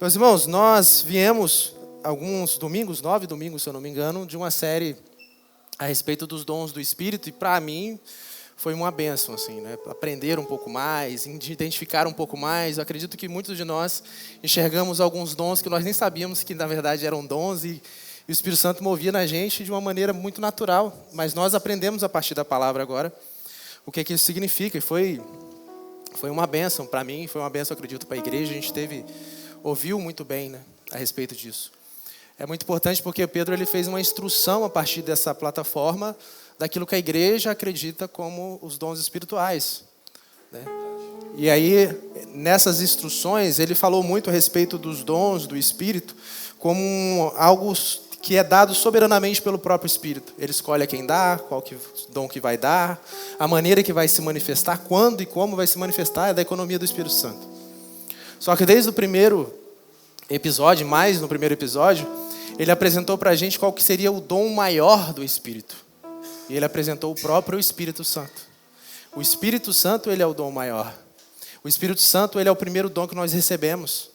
Meus irmãos, nós viemos alguns domingos, 9 domingos, se eu não me engano, de uma série a respeito dos dons do Espírito, e para mim foi uma bênção, assim, né? Aprender um pouco mais, identificar um pouco mais. Eu acredito que muitos de nós enxergamos alguns dons que nós nem sabíamos que na verdade eram dons, e o Espírito Santo movia na gente de uma maneira muito natural, mas nós aprendemos a partir da palavra agora o que isso significa, e foi uma bênção para mim, foi uma bênção, acredito, para a igreja. A gente ouviu muito bem, né, a respeito disso. É muito importante porque Pedro ele fez uma instrução a partir dessa plataforma daquilo que a igreja acredita como os dons espirituais, né? E aí, nessas instruções, ele falou muito a respeito dos dons do Espírito como algo que é dado soberanamente pelo próprio Espírito. Ele escolhe a quem dá, dom que vai dar, a maneira que vai se manifestar, quando e como vai se manifestar, é da economia do Espírito Santo. Só que desde o primeiro episódio, mais no primeiro episódio, ele apresentou para a gente qual que seria o dom maior do Espírito. E ele apresentou o próprio Espírito Santo. O Espírito Santo, ele é o dom maior. O Espírito Santo, ele é o primeiro dom que nós recebemos.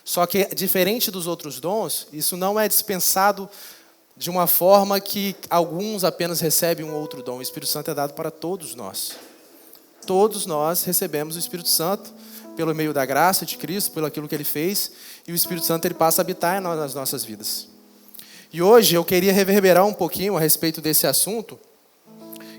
Só que, diferente dos outros dons, isso não é dispensado de uma forma que alguns apenas recebem um outro dom. O Espírito Santo é dado para todos nós. Todos nós recebemos o Espírito Santo pelo meio da graça de Cristo, pelo aquilo que Ele fez, e o Espírito Santo ele passa a habitar nas nossas vidas. E hoje eu queria reverberar um pouquinho a respeito desse assunto,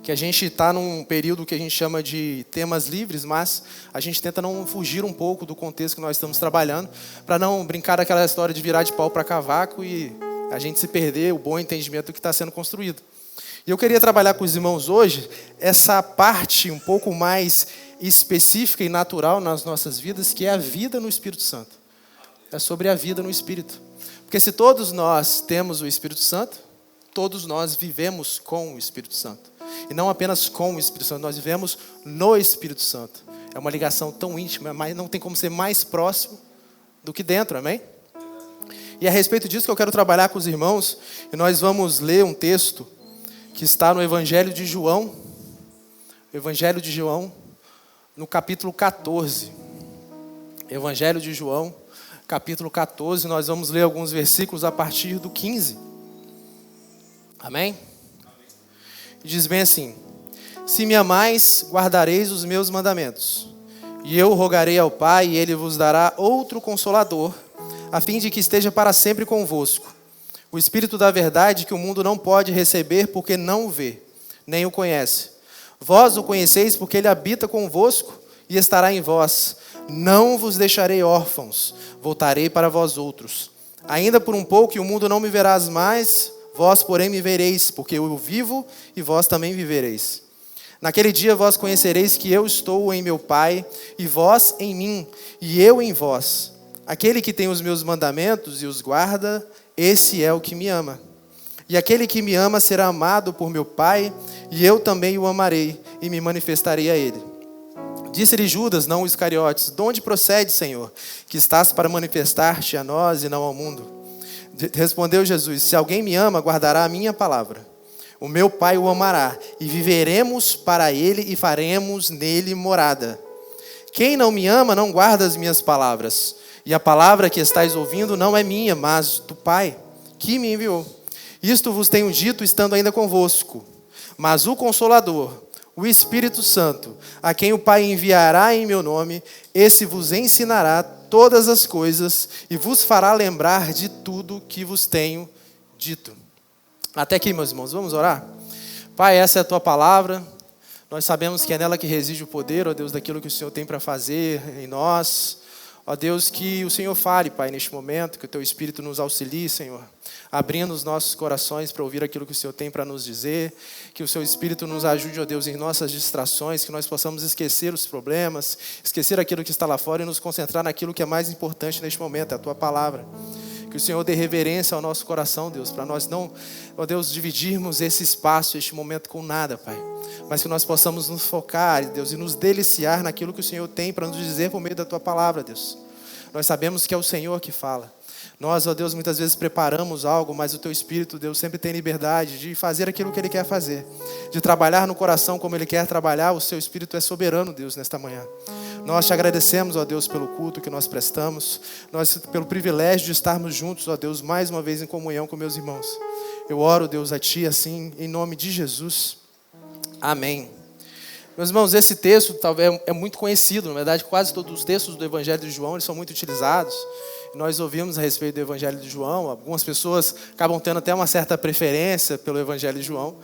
que a gente está num período que a gente chama de temas livres, mas a gente tenta não fugir um pouco do contexto que nós estamos trabalhando, para não brincar daquela história de virar de pau para cavaco e a gente se perder o bom entendimento do que está sendo construído. E eu queria trabalhar com os irmãos hoje essa parte um pouco mais específica e natural nas nossas vidas, que é a vida no Espírito Santo. É sobre a vida no Espírito. Porque se todos nós temos o Espírito Santo, todos nós vivemos com o Espírito Santo. E não apenas com o Espírito Santo, nós vivemos no Espírito Santo. É uma ligação tão íntima, mas não tem como ser mais próximo do que dentro, amém? E é a respeito disso que eu quero trabalhar com os irmãos, e nós vamos ler um texto que está no Evangelho de João, no capítulo 14. Evangelho de João, capítulo 14, nós vamos ler alguns versículos a partir do 15. Amém? Diz bem assim: se me amais, guardareis os meus mandamentos. E eu rogarei ao Pai, e Ele vos dará outro Consolador, a fim de que esteja para sempre convosco. O Espírito da verdade, que o mundo não pode receber, porque não o vê, nem o conhece. Vós o conheceis, porque Ele habita convosco e estará em vós. Não vos deixarei órfãos, voltarei para vós outros. Ainda por um pouco, e o mundo não me verás mais, vós, porém, me vereis, porque eu vivo e vós também vivereis. Naquele dia vós conhecereis que eu estou em meu Pai, e vós em mim, e eu em vós. Aquele que tem os meus mandamentos e os guarda, esse é o que me ama. E aquele que me ama será amado por meu Pai, e eu também o amarei, e me manifestarei a ele. Disse-lhe Judas, não Iscariotes: de onde procede, Senhor, que estás para manifestar-te a nós e não ao mundo? Respondeu Jesus: se alguém me ama, guardará a minha palavra. O meu Pai o amará, e viveremos para ele e faremos nele morada. Quem não me ama não guarda as minhas palavras. E a palavra que estáis ouvindo não é minha, mas do Pai, que me enviou. Isto vos tenho dito estando ainda convosco. Mas o Consolador, o Espírito Santo, a quem o Pai enviará em meu nome, esse vos ensinará todas as coisas e vos fará lembrar de tudo que vos tenho dito. Até aqui, meus irmãos, vamos orar? Pai, essa é a tua palavra. Nós sabemos que é nela que reside o poder, ó Deus, daquilo que o Senhor tem para fazer em nós. Ó Deus, que o Senhor fale, Pai, neste momento, que o Teu Espírito nos auxilie, Senhor, abrindo os nossos corações para ouvir aquilo que o Senhor tem para nos dizer, que o Seu Espírito nos ajude, ó Deus, em nossas distrações, que nós possamos esquecer os problemas, esquecer aquilo que está lá fora e nos concentrar naquilo que é mais importante neste momento, é a Tua palavra. Que o Senhor dê reverência ao nosso coração, Deus, para nós não, ó Deus, dividirmos esse espaço, este momento com nada, Pai. Mas que nós possamos nos focar, Deus, e nos deliciar naquilo que o Senhor tem para nos dizer por meio da Tua palavra, Deus. Nós sabemos que é o Senhor que fala. Nós, ó Deus, muitas vezes preparamos algo, mas o Teu Espírito, Deus, sempre tem liberdade de fazer aquilo que Ele quer fazer, de trabalhar no coração como Ele quer trabalhar. O Seu Espírito é soberano, Deus, nesta manhã. Nós te agradecemos, ó Deus, pelo culto que nós prestamos, nós pelo privilégio de estarmos juntos, ó Deus, mais uma vez em comunhão com meus irmãos. Eu oro, Deus, a Ti, assim, em nome de Jesus. Amém. Meus irmãos, esse texto talvez é muito conhecido, na verdade, quase todos os textos do Evangelho de João eles são muito utilizados. Nós ouvimos a respeito do Evangelho de João, algumas pessoas acabam tendo até uma certa preferência pelo Evangelho de João,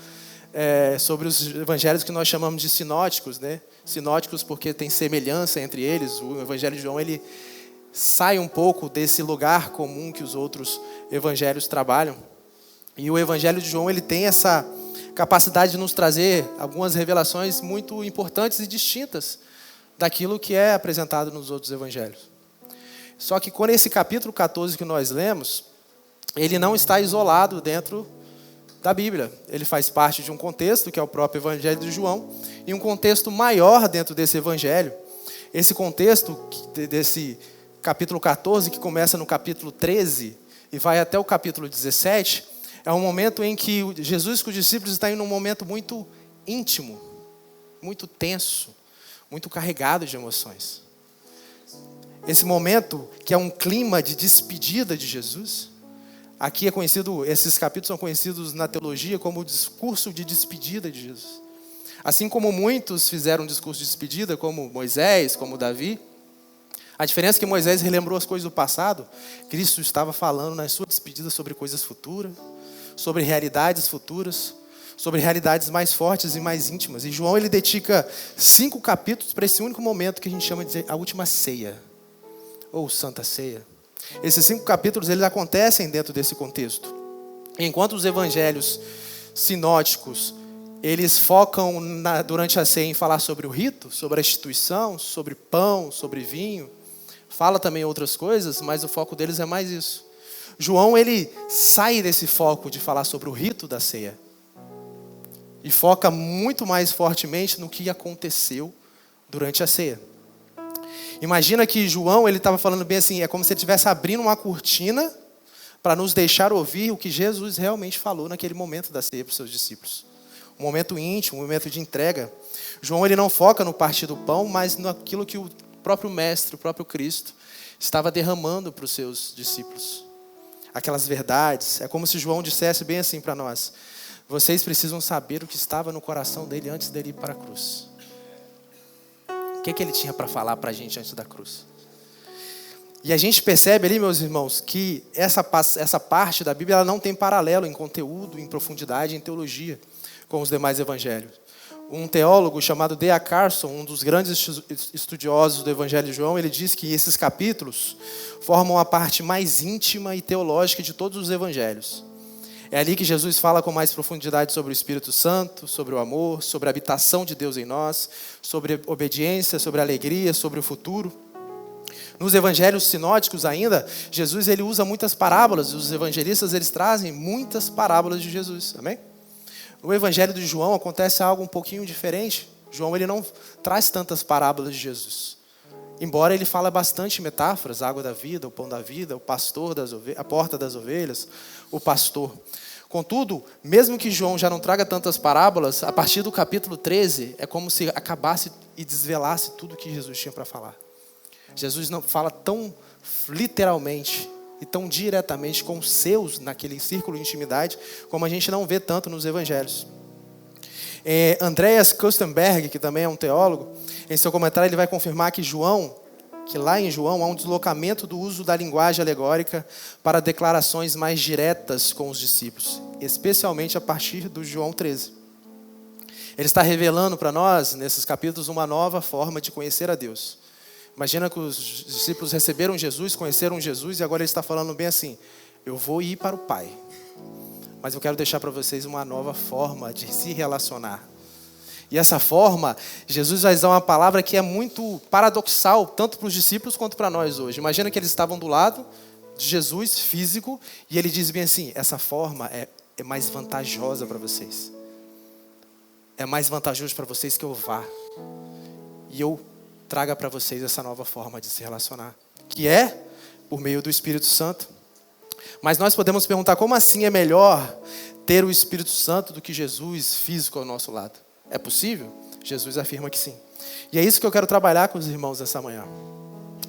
sobre os evangelhos que nós chamamos de sinóticos, né? Sinóticos porque tem semelhança entre eles. O Evangelho de João ele sai um pouco desse lugar comum que os outros evangelhos trabalham. E o Evangelho de João ele tem essa capacidade de nos trazer algumas revelações muito importantes e distintas daquilo que é apresentado nos outros evangelhos. Só que quando esse capítulo 14 que nós lemos, ele não está isolado dentro da Bíblia. Ele faz parte de um contexto, que é o próprio Evangelho de João, e um contexto maior dentro desse Evangelho. Esse contexto desse capítulo 14, que começa no capítulo 13 e vai até o capítulo 17, é um momento em que Jesus com os discípulos está em um momento muito íntimo, muito tenso, muito carregado de emoções. Esse momento que é um clima de despedida de Jesus, aqui é conhecido, esses capítulos são conhecidos na teologia como o discurso de despedida de Jesus. Assim como muitos fizeram um discurso de despedida, como Moisés, como Davi, a diferença é que Moisés relembrou as coisas do passado, Cristo estava falando na sua despedida sobre coisas futuras, sobre realidades futuras, sobre realidades mais fortes e mais íntimas. E João ele dedica 5 capítulos para esse único momento que a gente chama de a última ceia, ou Santa Ceia. Esses 5 capítulos eles acontecem dentro desse contexto. Enquanto os evangelhos sinóticos eles focam durante a ceia em falar sobre o rito, sobre a instituição, sobre pão, sobre vinho, fala também outras coisas, mas o foco deles é mais isso. João ele sai desse foco de falar sobre o rito da ceia e foca muito mais fortemente no que aconteceu durante a ceia. Imagina que João ele estava falando bem assim, é como se ele estivesse abrindo uma cortina para nos deixar ouvir o que Jesus realmente falou naquele momento da ceia para os seus discípulos. Um momento íntimo, um momento de entrega. João ele não foca no partir do pão, mas naquilo que o próprio Mestre, o próprio Cristo, estava derramando para os seus discípulos. Aquelas verdades. É como se João dissesse bem assim para nós: vocês precisam saber o que estava no coração dele antes dele ir para a cruz. O que ele tinha para falar para a gente antes da cruz? E a gente percebe ali, meus irmãos, que essa parte da Bíblia ela não tem paralelo em conteúdo, em profundidade, em teologia, com os demais evangelhos. Um teólogo chamado D.A. Carson, um dos grandes estudiosos do Evangelho de João, ele diz que esses capítulos formam a parte mais íntima e teológica de todos os evangelhos. É ali que Jesus fala com mais profundidade sobre o Espírito Santo, sobre o amor, sobre a habitação de Deus em nós, sobre obediência, sobre alegria, sobre o futuro. Nos evangelhos sinóticos ainda, Jesus ele usa muitas parábolas, os evangelistas eles trazem muitas parábolas de Jesus, amém? No Evangelho de João acontece algo um pouquinho diferente. João ele não traz tantas parábolas de Jesus. Embora ele fala bastante metáforas, a água da vida, o pão da vida, o pastor das ovelhas, a porta das ovelhas, o pastor. Contudo, mesmo que João já não traga tantas parábolas, a partir do capítulo 13 é como se acabasse e desvelasse tudo que Jesus tinha para falar. Jesus não fala tão literalmente e tão diretamente com os seus naquele círculo de intimidade, como a gente não vê tanto nos evangelhos. Andreas Kostenberg, que também é um teólogo, em seu comentário ele vai confirmar que lá em João há um deslocamento do uso da linguagem alegórica para declarações mais diretas com os discípulos, especialmente a partir do João 13. Ele está revelando para nós, nesses capítulos, uma nova forma de conhecer a Deus. Imagina que os discípulos receberam Jesus, conheceram Jesus, e agora ele está falando bem assim: eu vou ir para o Pai, mas eu quero deixar para vocês uma nova forma de se relacionar. E essa forma, Jesus vai usar uma palavra que é muito paradoxal, tanto para os discípulos quanto para nós hoje. Imagina que eles estavam do lado de Jesus, físico, e ele diz bem assim: essa forma é mais vantajosa para vocês. É mais vantajoso para vocês que eu vá. E eu traga para vocês essa nova forma de se relacionar, que é por meio do Espírito Santo. Mas nós podemos perguntar, como assim é melhor ter o Espírito Santo do que Jesus físico ao nosso lado? É possível? Jesus afirma que sim. E é isso que eu quero trabalhar com os irmãos nessa manhã.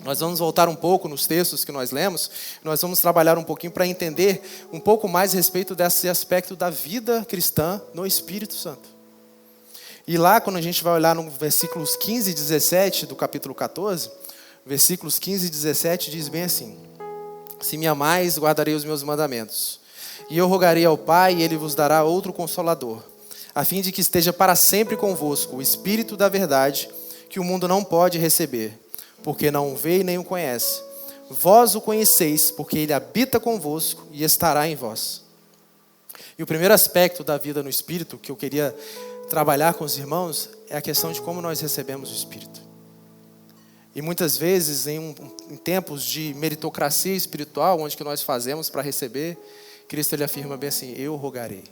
Nós vamos voltar um pouco nos textos que nós lemos, nós vamos trabalhar um pouquinho para entender um pouco mais a respeito desse aspecto da vida cristã no Espírito Santo. E lá, quando a gente vai olhar no versículos 15 e 17 do capítulo 14, versículos 15 e 17 diz bem assim: se me amais, guardarei os meus mandamentos. E eu rogarei ao Pai, e Ele vos dará outro Consolador, a fim de que esteja para sempre convosco o Espírito da verdade, que o mundo não pode receber, porque não o vê e nem o conhece. Vós o conheceis, porque Ele habita convosco e estará em vós. E o primeiro aspecto da vida no Espírito, que eu queria trabalhar com os irmãos, é a questão de como nós recebemos o Espírito. E muitas vezes, em tempos de meritocracia espiritual, onde que nós fazemos para receber, Cristo ele afirma bem assim: eu rogarei,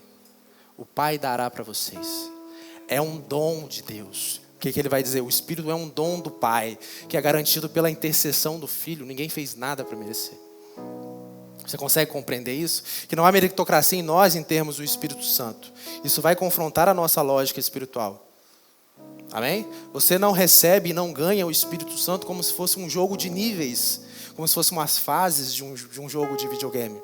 o Pai dará para vocês. É um dom de Deus. O que ele vai dizer? O Espírito é um dom do Pai, que é garantido pela intercessão do Filho. Ninguém fez nada para merecer. Você consegue compreender isso? Que não há meritocracia em nós em termos do Espírito Santo. Isso vai confrontar a nossa lógica espiritual. Amém? Você não recebe e não ganha o Espírito Santo como se fosse um jogo de níveis, como se fossem umas fases de um jogo de videogame.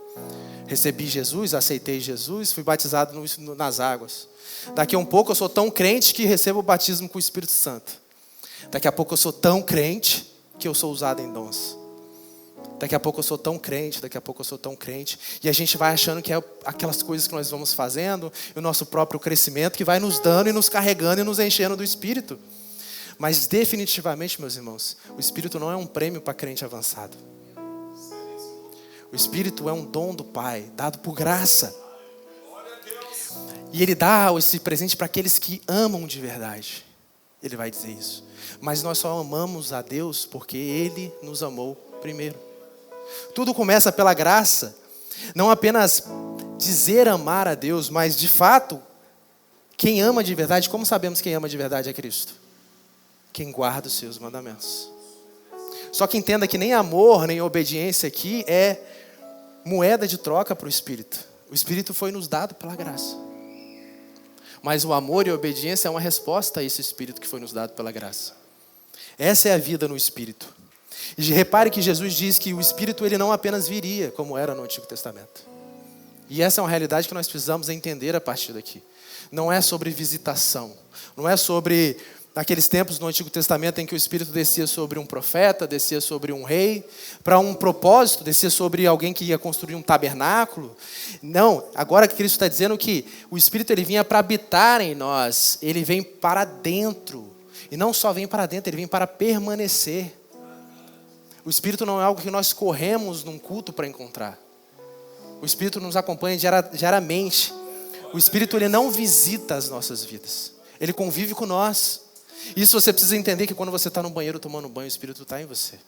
Recebi Jesus, aceitei Jesus, fui batizado nas águas. Daqui a um pouco eu sou tão crente que recebo o batismo com o Espírito Santo. Daqui a pouco eu sou tão crente que eu sou usado em dons. Daqui a pouco eu sou tão crente, daqui a pouco eu sou tão crente. E a gente vai achando que é aquelas coisas que nós vamos fazendo, o nosso próprio crescimento, que vai nos dando e nos carregando e nos enchendo do Espírito. Mas definitivamente, meus irmãos, o Espírito não é um prêmio para crente avançado. O Espírito é um dom do Pai, dado por graça. E Ele dá esse presente para aqueles que amam de verdade. Ele vai dizer isso. Mas nós só amamos a Deus porque Ele nos amou primeiro. Tudo começa pela graça. Não apenas dizer amar a Deus, mas de fato, quem ama de verdade, como sabemos quem ama de verdade é Cristo? Quem guarda os seus mandamentos. Só que entenda que nem amor, nem obediência aqui é moeda de troca para o Espírito. O Espírito foi nos dado pela graça. Mas o amor e a obediência é uma resposta a esse Espírito que foi nos dado pela graça. Essa é a vida no Espírito. E repare que Jesus diz que o Espírito ele não apenas viria, como era no Antigo Testamento. E essa é uma realidade que nós precisamos entender a partir daqui. Não é sobre visitação. Não é sobre aqueles tempos no Antigo Testamento em que o Espírito descia sobre um profeta, descia sobre um rei, para um propósito, descia sobre alguém que ia construir um tabernáculo. Não, agora que Cristo está dizendo que o Espírito ele vinha para habitar em nós, ele vem para dentro. E não só vem para dentro, ele vem para permanecer. O Espírito não é algo que nós corremos num culto para encontrar. O Espírito nos acompanha diariamente. O Espírito ele não visita as nossas vidas. Ele convive com nós. Isso você precisa entender que quando você está no banheiro tomando banho, o Espírito está em você.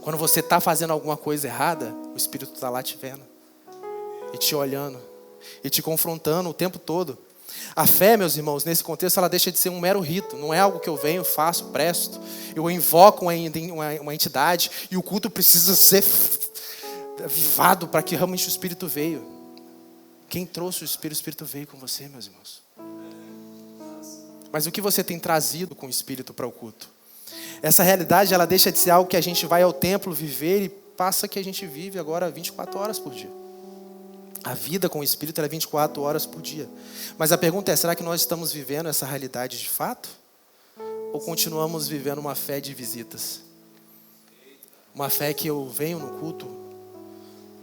Quando você está fazendo alguma coisa errada, o Espírito está lá te vendo. E te olhando. E te confrontando o tempo todo. A fé, meus irmãos, nesse contexto, ela deixa de ser um mero rito. Não é algo que eu venho, faço, presto. Eu invoco uma entidade e o culto precisa ser avivado para que realmente o Espírito veio. Quem trouxe o Espírito veio com você, meus irmãos. Mas o que você tem trazido com o Espírito para o culto? Essa realidade, ela deixa de ser algo que a gente vai ao templo viver e passa que a gente vive agora 24 horas por dia. A vida com o Espírito é 24 horas por dia. Mas a pergunta é, será que nós estamos vivendo essa realidade de fato? Ou continuamos vivendo uma fé de visitas? Uma fé que eu venho no culto,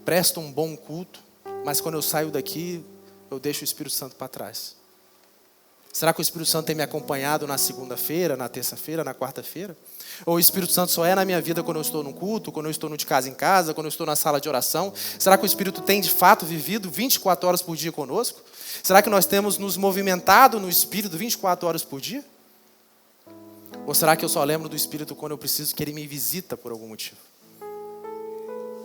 presto um bom culto, mas quando eu saio daqui, eu deixo o Espírito Santo para trás. Será que o Espírito Santo tem me acompanhado na segunda-feira, na terça-feira, na quarta-feira? Ou o Espírito Santo só é na minha vida quando eu estou no culto, quando eu estou no de casa em casa, quando eu estou na sala de oração? Será que o Espírito tem de fato vivido 24 horas por dia conosco? Será que nós temos nos movimentado no Espírito 24 horas por dia? Ou será que eu só lembro do Espírito quando eu preciso que Ele me visita por algum motivo?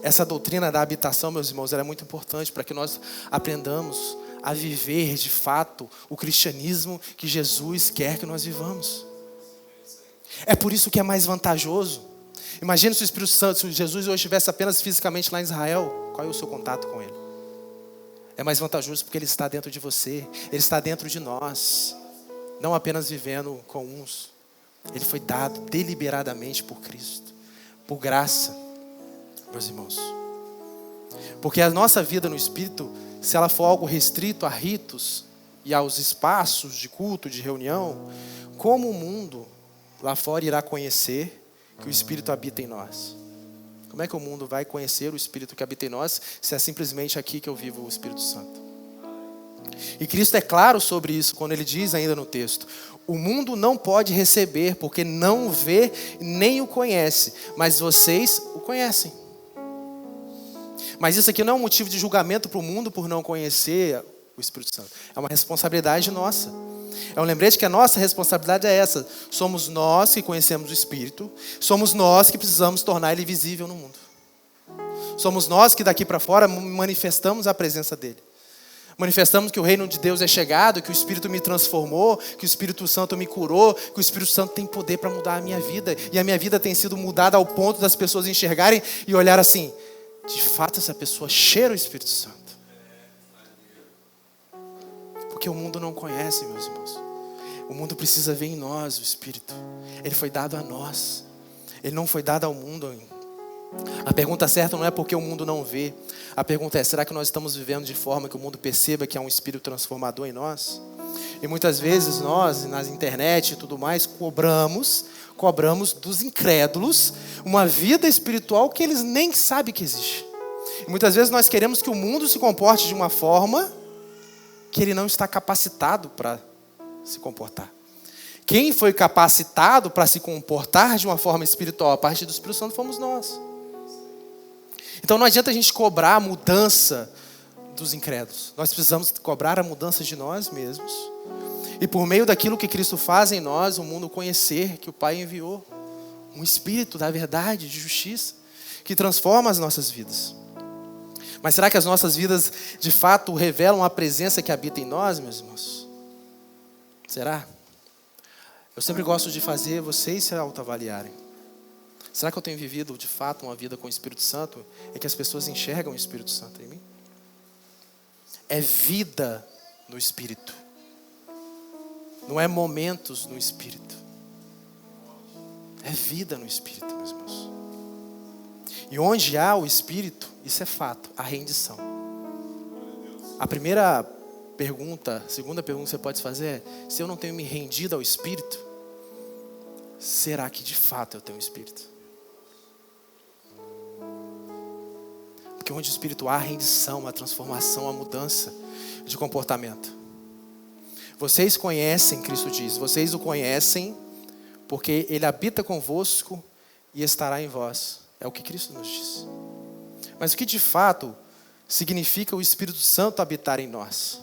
Essa doutrina da habitação, meus irmãos, ela é muito importante para que nós aprendamos a viver de fato o cristianismo que Jesus quer que nós vivamos. É por isso que é mais vantajoso. Imagina se o Espírito Santo, se Jesus hoje estivesse apenas fisicamente lá em Israel, qual é o seu contato com Ele? É mais vantajoso porque Ele está dentro de você, Ele está dentro de nós, não apenas vivendo com uns. Ele foi dado deliberadamente por Cristo, por graça, meus irmãos. Porque a nossa vida no Espírito, se ela for algo restrito a ritos e aos espaços de culto, de reunião, como o mundo lá fora irá conhecer que o Espírito habita em nós? Como é que o mundo vai conhecer o Espírito que habita em nós se é simplesmente aqui que eu vivo o Espírito Santo? E Cristo é claro sobre isso quando Ele diz ainda no texto: o mundo não pode receber porque não vê nem o conhece, mas vocês o conhecem. Mas isso aqui não é um motivo de julgamento para o mundo por não conhecer o Espírito Santo. É uma responsabilidade nossa. É um lembrete que a nossa responsabilidade é essa. Somos nós que conhecemos o Espírito. Somos nós que precisamos tornar Ele visível no mundo. Somos nós que daqui para fora manifestamos a presença dEle. Manifestamos que o reino de Deus é chegado, que o Espírito me transformou, que o Espírito Santo me curou, que o Espírito Santo tem poder para mudar a minha vida. E a minha vida tem sido mudada ao ponto das pessoas enxergarem e olhar assim: de fato essa pessoa cheira o Espírito Santo. Porque o mundo não conhece, meus irmãos. O mundo precisa ver em nós o Espírito. Ele foi dado a nós. Ele não foi dado ao mundo. A pergunta certa não é porque o mundo não vê. A pergunta é: será que nós estamos vivendo de forma que o mundo perceba que há um Espírito transformador em nós? E muitas vezes nós, nas internet e tudo mais, cobramos dos incrédulos uma vida espiritual que eles nem sabem que existe. E muitas vezes nós queremos que o mundo se comporte de uma forma que ele não está capacitado para se comportar. Quem foi capacitado para se comportar de uma forma espiritual a partir do Espírito Santo fomos nós. Então não adianta a gente cobrar a mudança dos incrédulos. Nós precisamos cobrar a mudança de nós mesmos. E por meio daquilo que Cristo faz em nós, o mundo conhecer que o Pai enviou um Espírito da verdade, de justiça, que transforma as nossas vidas. Mas será que as nossas vidas de fato revelam a presença que habita em nós, meus irmãos? Será? Eu sempre gosto de fazer vocês se autoavaliarem. Será que eu tenho vivido de fato uma vida com o Espírito Santo? É que as pessoas enxergam o Espírito Santo em mim? É vida no Espírito. Não é momentos no Espírito. É vida no Espírito, meus irmãos. E onde há o Espírito, isso é fato, a rendição. A segunda pergunta que você pode fazer é: se eu não tenho me rendido ao Espírito, será que de fato eu tenho o Espírito? Porque onde o Espírito há, a rendição, a transformação, a mudança de comportamento. Vocês conhecem, Cristo diz, vocês o conhecem porque Ele habita convosco e estará em vós. É o que Cristo nos diz. Mas o que de fato significa o Espírito Santo habitar em nós?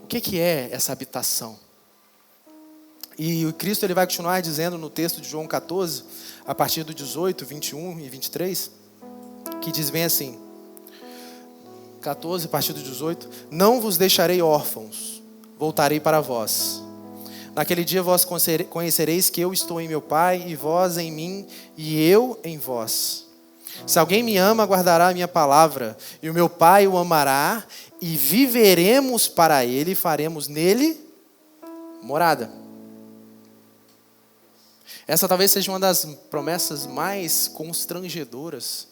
O que é essa habitação? E o Cristo ele vai continuar dizendo no texto de João 14, a partir do 18, 21 e 23, que diz bem assim, 14, a partir do 18: não vos deixarei órfãos, voltarei para vós. Naquele dia vós conhecereis que eu estou em meu Pai, e vós em mim, e eu em vós. Se alguém me ama, guardará a minha palavra, e o meu Pai o amará, e viveremos para ele, e faremos nele morada. Essa talvez seja uma das promessas mais constrangedoras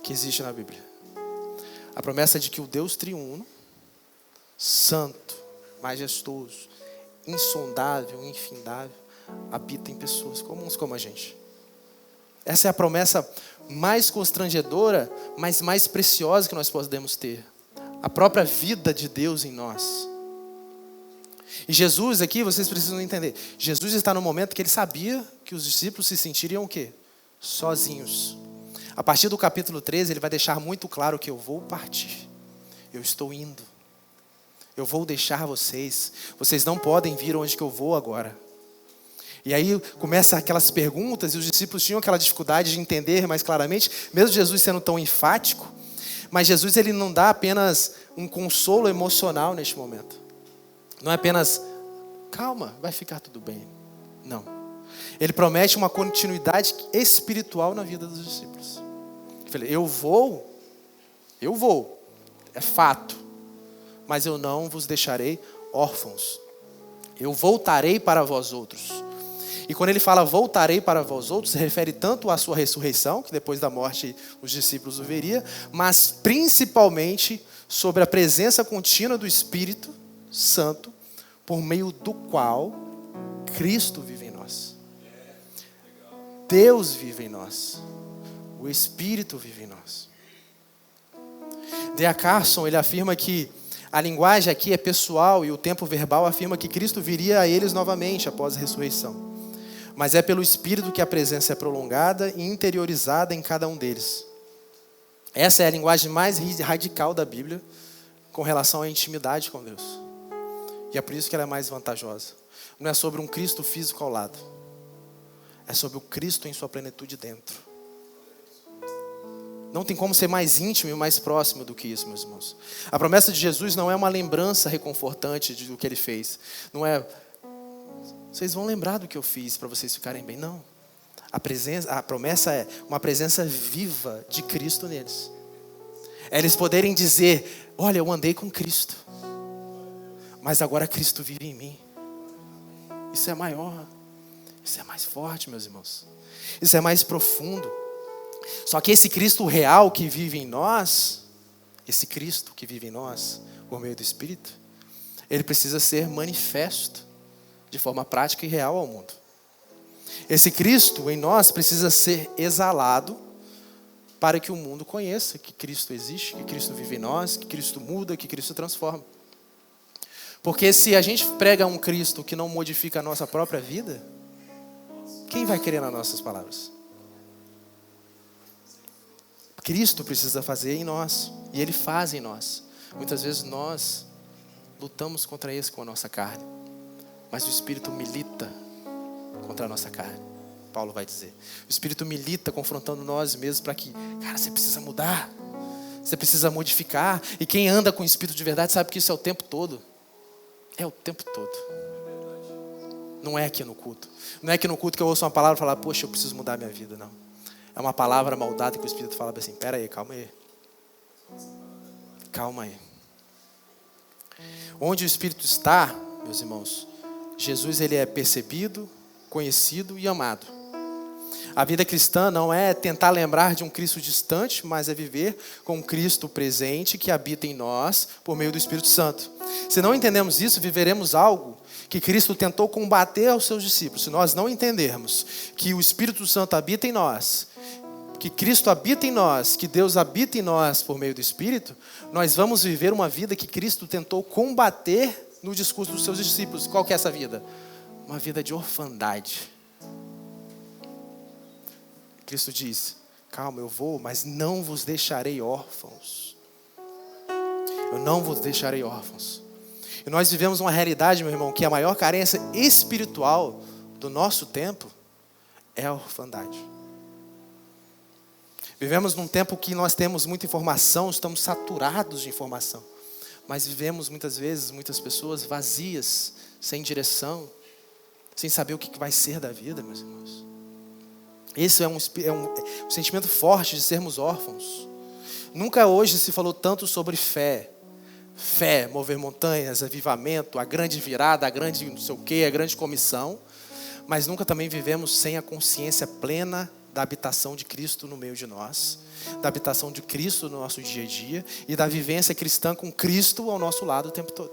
que existe na Bíblia. A promessa de que o Deus triuno, santo, majestoso, insondável, infindável, habita em pessoas comuns como a gente. Essa é a promessa mais constrangedora, mas mais preciosa que nós podemos ter. A própria vida de Deus em nós. E Jesus aqui, vocês precisam entender, Jesus está no momento que ele sabia que os discípulos se sentiriam o quê? Sozinhos. A partir do capítulo 13, ele vai deixar muito claro que eu vou partir. Eu estou indo. Eu vou deixar vocês. Vocês não podem vir onde que eu vou agora. E aí começam aquelas perguntas e os discípulos tinham aquela dificuldade de entender mais claramente, mesmo Jesus sendo tão enfático. Mas Jesus ele não dá apenas um consolo emocional neste momento. Não é apenas, calma, vai ficar tudo bem. Não. Ele promete uma continuidade espiritual na vida dos discípulos. Ele fala, eu vou, é fato, mas eu não vos deixarei órfãos. Eu voltarei para vós outros. E quando ele fala voltarei para vós outros, se refere tanto à sua ressurreição, que depois da morte os discípulos o veriam, mas principalmente sobre a presença contínua do Espírito Santo, por meio do qual Cristo vive em nós. Deus vive em nós. O Espírito vive em nós. D.A. Carson, ele afirma que a linguagem aqui é pessoal e o tempo verbal afirma que Cristo viria a eles novamente após a ressurreição. Mas é pelo Espírito que a presença é prolongada e interiorizada em cada um deles. Essa é a linguagem mais radical da Bíblia com relação à intimidade com Deus. E é por isso que ela é mais vantajosa. Não é sobre um Cristo físico ao lado. É sobre o Cristo em sua plenitude dentro. Não tem como ser mais íntimo e mais próximo do que isso, meus irmãos. A promessa de Jesus não é uma lembrança reconfortante do que Ele fez. Não é, vocês vão lembrar do que eu fiz para vocês ficarem bem. Não. A promessa é uma presença viva de Cristo neles. É eles poderem dizer, olha, eu andei com Cristo, mas agora Cristo vive em mim. Isso é maior. Isso é mais forte, meus irmãos. Isso é mais profundo. Só que esse Cristo real que vive em nós, esse Cristo que vive em nós, por meio do Espírito, ele precisa ser manifesto de forma prática e real ao mundo. Esse Cristo em nós precisa ser exalado para que o mundo conheça que Cristo existe, que Cristo vive em nós, que Cristo muda, que Cristo transforma. Porque se a gente prega um Cristo que não modifica a nossa própria vida, quem vai querer nas nossas palavras? Cristo precisa fazer em nós, e Ele faz em nós. Muitas vezes nós lutamos contra isso com a nossa carne, mas o Espírito milita contra a nossa carne. Paulo vai dizer. O Espírito milita confrontando nós mesmos para que, cara, você precisa mudar. Você precisa modificar. E quem anda com o Espírito de verdade sabe que isso é o tempo todo. É o tempo todo. Não é aqui no culto. Não é aqui no culto que eu ouço uma palavra e falo, poxa, eu preciso mudar minha vida, não. É uma palavra maldada que o Espírito fala assim, pera aí, calma aí. Calma aí. Onde o Espírito está, meus irmãos, Jesus ele é percebido, conhecido e amado. A vida cristã não é tentar lembrar de um Cristo distante, mas é viver com um Cristo presente que habita em nós por meio do Espírito Santo. Se não entendemos isso, viveremos algo que Cristo tentou combater aos seus discípulos. Se nós não entendermos que o Espírito Santo habita em nós, que Cristo habita em nós, que Deus habita em nós por meio do Espírito, nós vamos viver uma vida que Cristo tentou combater no discurso dos seus discípulos. Qual que é essa vida? Uma vida de orfandade. Cristo diz, calma, eu vou, mas não vos deixarei órfãos. Eu não vos deixarei órfãos. E nós vivemos uma realidade, meu irmão, que a maior carência espiritual do nosso tempo é a orfandade. Vivemos num tempo que nós temos muita informação, estamos saturados de informação. Mas vivemos muitas vezes, muitas pessoas vazias, sem direção, sem saber o que vai ser da vida, meus irmãos. Esse é um sentimento forte de sermos órfãos. Nunca hoje se falou tanto sobre fé. Fé, mover montanhas, avivamento, a grande virada, a grande não sei o quê, a grande comissão. Mas nunca também vivemos sem a consciência plena da habitação de Cristo no meio de nós, da habitação de Cristo no nosso dia a dia e da vivência cristã com Cristo ao nosso lado o tempo todo.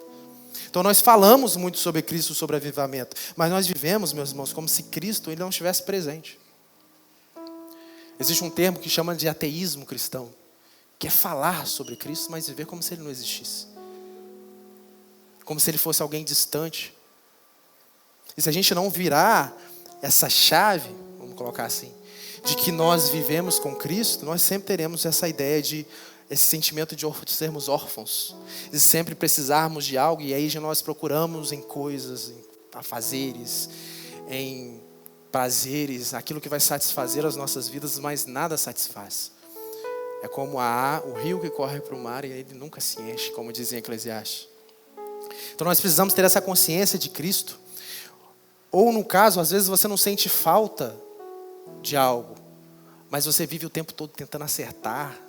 Então nós falamos muito sobre Cristo, sobre avivamento, mas nós vivemos, meus irmãos, como se Cristo ele não estivesse presente. Existe um termo que chama de ateísmo cristão, que é falar sobre Cristo, mas viver como se Ele não existisse. Como se Ele fosse alguém distante. E se a gente não virar essa chave, vamos colocar assim, de que nós vivemos com Cristo, nós sempre teremos essa ideia de, esse sentimento de sermos órfãos, de sempre precisarmos de algo, e aí já nós procuramos em coisas, em afazeres, em prazeres, aquilo que vai satisfazer as nossas vidas, mas nada satisfaz. É como o rio que corre para o mar e ele nunca se enche, como dizia Eclesiastes. Então nós precisamos ter essa consciência de Cristo. Ou no caso, às vezes você não sente falta de algo, mas você vive o tempo todo tentando acertar,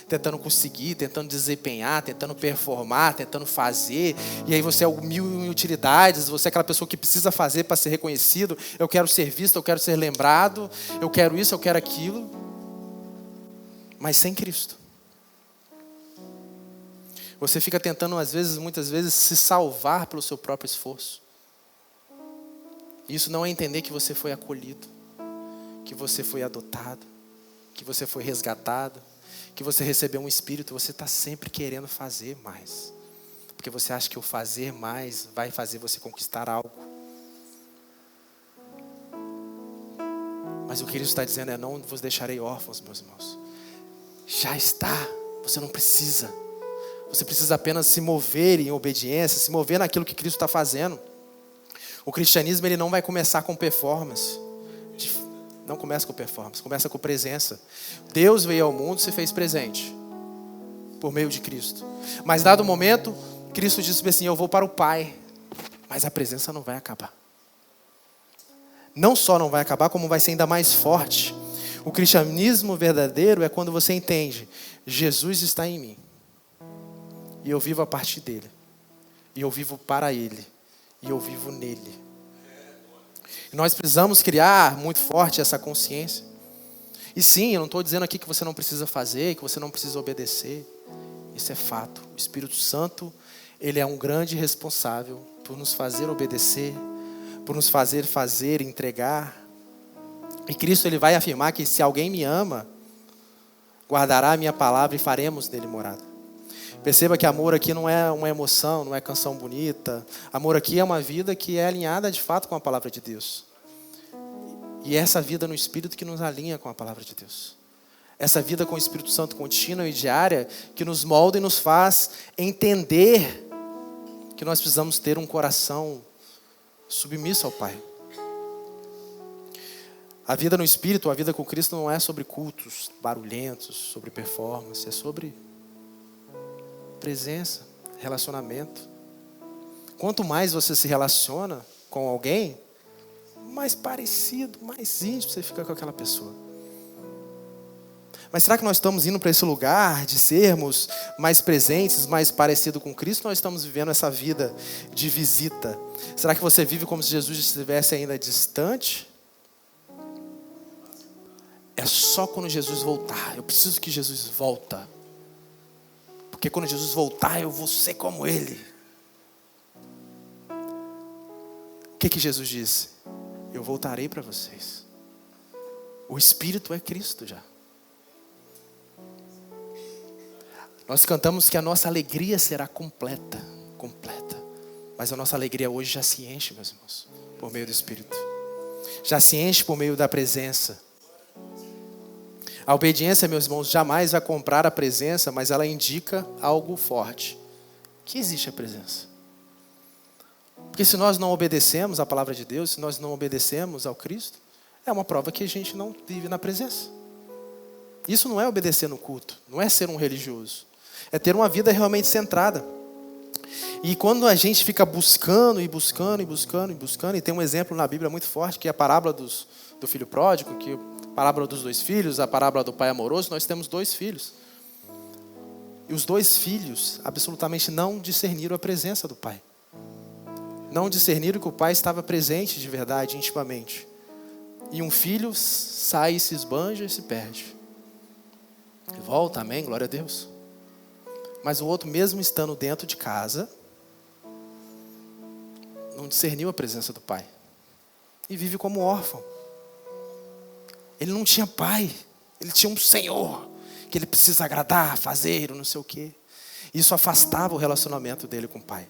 tentando conseguir, tentando desempenhar, tentando performar, tentando fazer. E aí você é o mil em utilidades, você é aquela pessoa que precisa fazer para ser reconhecido. Eu quero ser visto, eu quero ser lembrado, eu quero isso, eu quero aquilo. Mas sem Cristo. Você fica tentando, muitas vezes, se salvar pelo seu próprio esforço. Isso não é entender que você foi acolhido, que você foi adotado, que você foi resgatado, que você recebeu um espírito. Você está sempre querendo fazer mais, porque você acha que o fazer mais vai fazer você conquistar algo. Mas o que Cristo está dizendo é: não vos deixarei órfãos, meus irmãos. Já está, você não precisa. Você precisa apenas se mover em obediência, se mover naquilo que Cristo está fazendo. O cristianismo, ele não vai começar com performance. Não começa com performance, começa com presença. Deus veio ao mundo e se fez presente por meio de Cristo. Mas dado o momento, Cristo disse assim: eu vou para o Pai. Mas a presença não vai acabar. Não só não vai acabar, como vai ser ainda mais forte. O cristianismo verdadeiro é quando você entende: Jesus está em mim. E eu vivo a partir dele. E eu vivo para ele. E eu vivo nele. E nós precisamos criar muito forte essa consciência. E sim, eu não estou dizendo aqui que você não precisa fazer, que você não precisa obedecer. Isso é fato. O Espírito Santo, ele é um grande responsável por nos fazer obedecer, por nos fazer, entregar. E Cristo, ele vai afirmar que se alguém me ama, guardará a minha palavra e faremos nele morada. Perceba que amor aqui não é uma emoção, não é canção bonita. Amor aqui é uma vida que é alinhada de fato com a palavra de Deus. E é essa vida no Espírito que nos alinha com a palavra de Deus. Essa vida com o Espírito Santo contínua e diária que nos molda e nos faz entender que nós precisamos ter um coração submisso ao Pai. A vida no Espírito, a vida com Cristo não é sobre cultos barulhentos, sobre performance, é sobre presença, relacionamento. Quanto mais você se relaciona com alguém, mais parecido, mais íntimo você fica com aquela pessoa. Mas será que nós estamos indo para esse lugar de sermos mais presentes, mais parecidos com Cristo? Ou nós estamos vivendo essa vida de visita? Será que você vive como se Jesus estivesse ainda distante? É só quando Jesus voltar. Eu preciso que Jesus volta. Porque quando Jesus voltar, eu vou ser como Ele. O que Jesus disse? Eu voltarei para vocês. O Espírito é Cristo já. Nós cantamos que a nossa alegria será completa. Mas a nossa alegria hoje já se enche, meus irmãos, por meio do Espírito. Já se enche por meio da presença. A obediência, meus irmãos, jamais vai comprar a presença, mas ela indica algo forte. Que existe a presença. Porque se nós não obedecemos à palavra de Deus, se nós não obedecemos ao Cristo, é uma prova que a gente não vive na presença. Isso não é obedecer no culto, não é ser um religioso. É ter uma vida realmente centrada. E quando a gente fica buscando, e tem um exemplo na Bíblia muito forte, que é a parábola do filho pródigo, que a parábola dos 2 filhos, a parábola do pai amoroso. Nós temos 2 filhos. E os 2 filhos absolutamente não discerniram a presença do pai. Não discerniram que o pai estava presente de verdade, intimamente. E um filho sai, se esbanja e se perde. E volta, amém, glória a Deus. Mas o outro, mesmo estando dentro de casa, não discerniu a presença do pai. E vive como órfão. Ele não tinha pai, ele tinha um Senhor, que ele precisa agradar, fazer, não sei o quê. Isso afastava o relacionamento dele com o pai.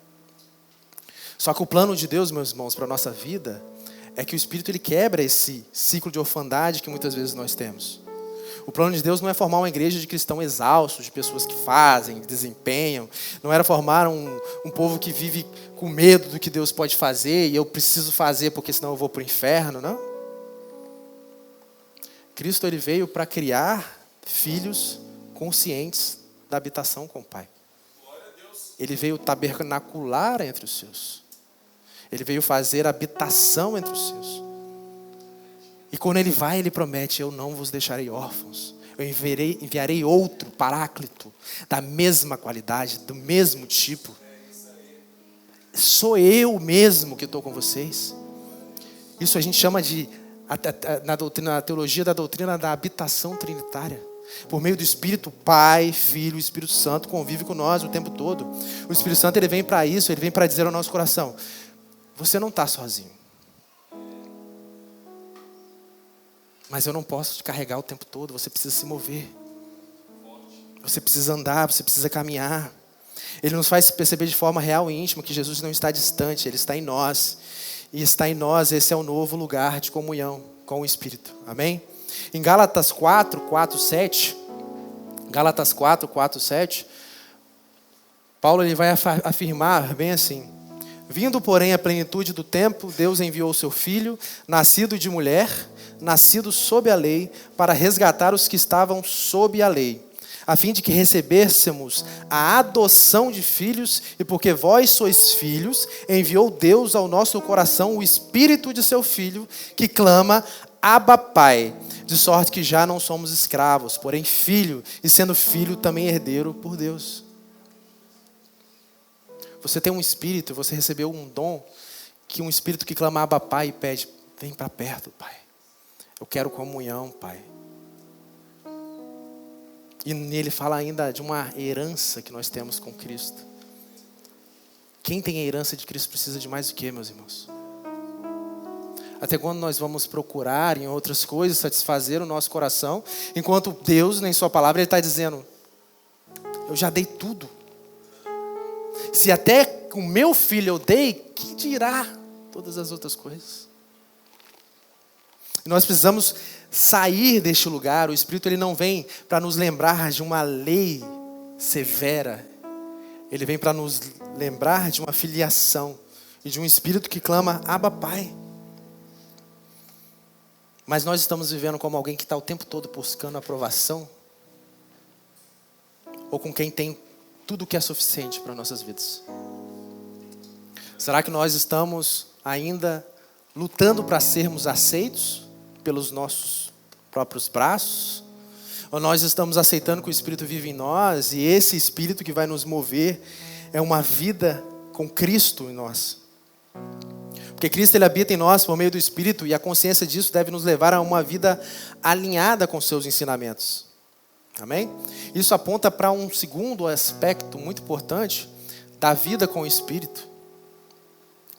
Só que o plano de Deus, meus irmãos, para a nossa vida, é que o Espírito, ele quebra esse ciclo de orfandade que muitas vezes nós temos. O plano de Deus não é formar uma igreja de cristãos exaustos, de pessoas que fazem, desempenham. Não era formar um povo que vive com medo do que Deus pode fazer, e eu preciso fazer porque senão eu vou para o inferno, não. Cristo, ele veio para criar filhos conscientes da habitação com o Pai. Ele veio tabernacular entre os seus. Ele veio fazer habitação entre os seus. E quando ele vai, ele promete: eu não vos deixarei órfãos. Eu enviarei outro Paráclito, da mesma qualidade, do mesmo tipo. Sou eu mesmo que estou com vocês. Isso a gente chama de, na teologia da doutrina da habitação trinitária. Por meio do Espírito, Pai, Filho e Espírito Santo convive com nós o tempo todo. O Espírito Santo, ele vem para isso, ele vem para dizer ao nosso coração: você não está sozinho. Mas eu não posso te carregar o tempo todo, você precisa se mover. Você precisa andar, você precisa caminhar. Ele nos faz perceber de forma real e íntima que Jesus não está distante, Ele está em nós. E está em nós, esse é o novo lugar de comunhão com o Espírito. Amém? Em Gálatas 4:7, Gálatas 4:7, Paulo ele vai afirmar bem assim: vindo, porém, a plenitude do tempo, Deus enviou o seu Filho, nascido de mulher, nascido sob a lei, para resgatar os que estavam sob a lei, a fim de que recebêssemos a adoção de filhos, e porque vós sois filhos, enviou Deus ao nosso coração o Espírito de seu Filho, que clama: Abba, Pai. De sorte que já não somos escravos, porém filho, e sendo filho também herdeiro por Deus. Você tem um espírito, você recebeu um dom, que um espírito que clama Abba, Pai, e pede: vem para perto, Pai. Eu quero comunhão, Pai. E nele fala ainda de uma herança que nós temos com Cristo. Quem tem a herança de Cristo precisa de mais do que, meus irmãos? Até quando nós vamos procurar em outras coisas satisfazer o nosso coração, enquanto Deus, em sua palavra, Ele está dizendo: eu já dei tudo. Se até o meu filho eu dei, que dirá todas as outras coisas? E nós precisamos sair deste lugar. O Espírito ele não vem para nos lembrar de uma lei severa. Ele vem para nos lembrar de uma filiação e de um Espírito que clama: Abba, Pai. Mas nós estamos vivendo como alguém que está o tempo todo buscando aprovação? Ou com quem tem tudo que é suficiente para nossas vidas? Será que nós estamos ainda lutando para sermos aceitos pelos nossos próprios braços? Ou nós estamos aceitando que o Espírito vive em nós, e esse Espírito que vai nos mover é uma vida com Cristo em nós? Porque Cristo ele habita em nós por meio do Espírito, e a consciência disso deve nos levar a uma vida alinhada com seus ensinamentos. Amém? Isso aponta para um segundo aspecto muito importante da vida com o Espírito.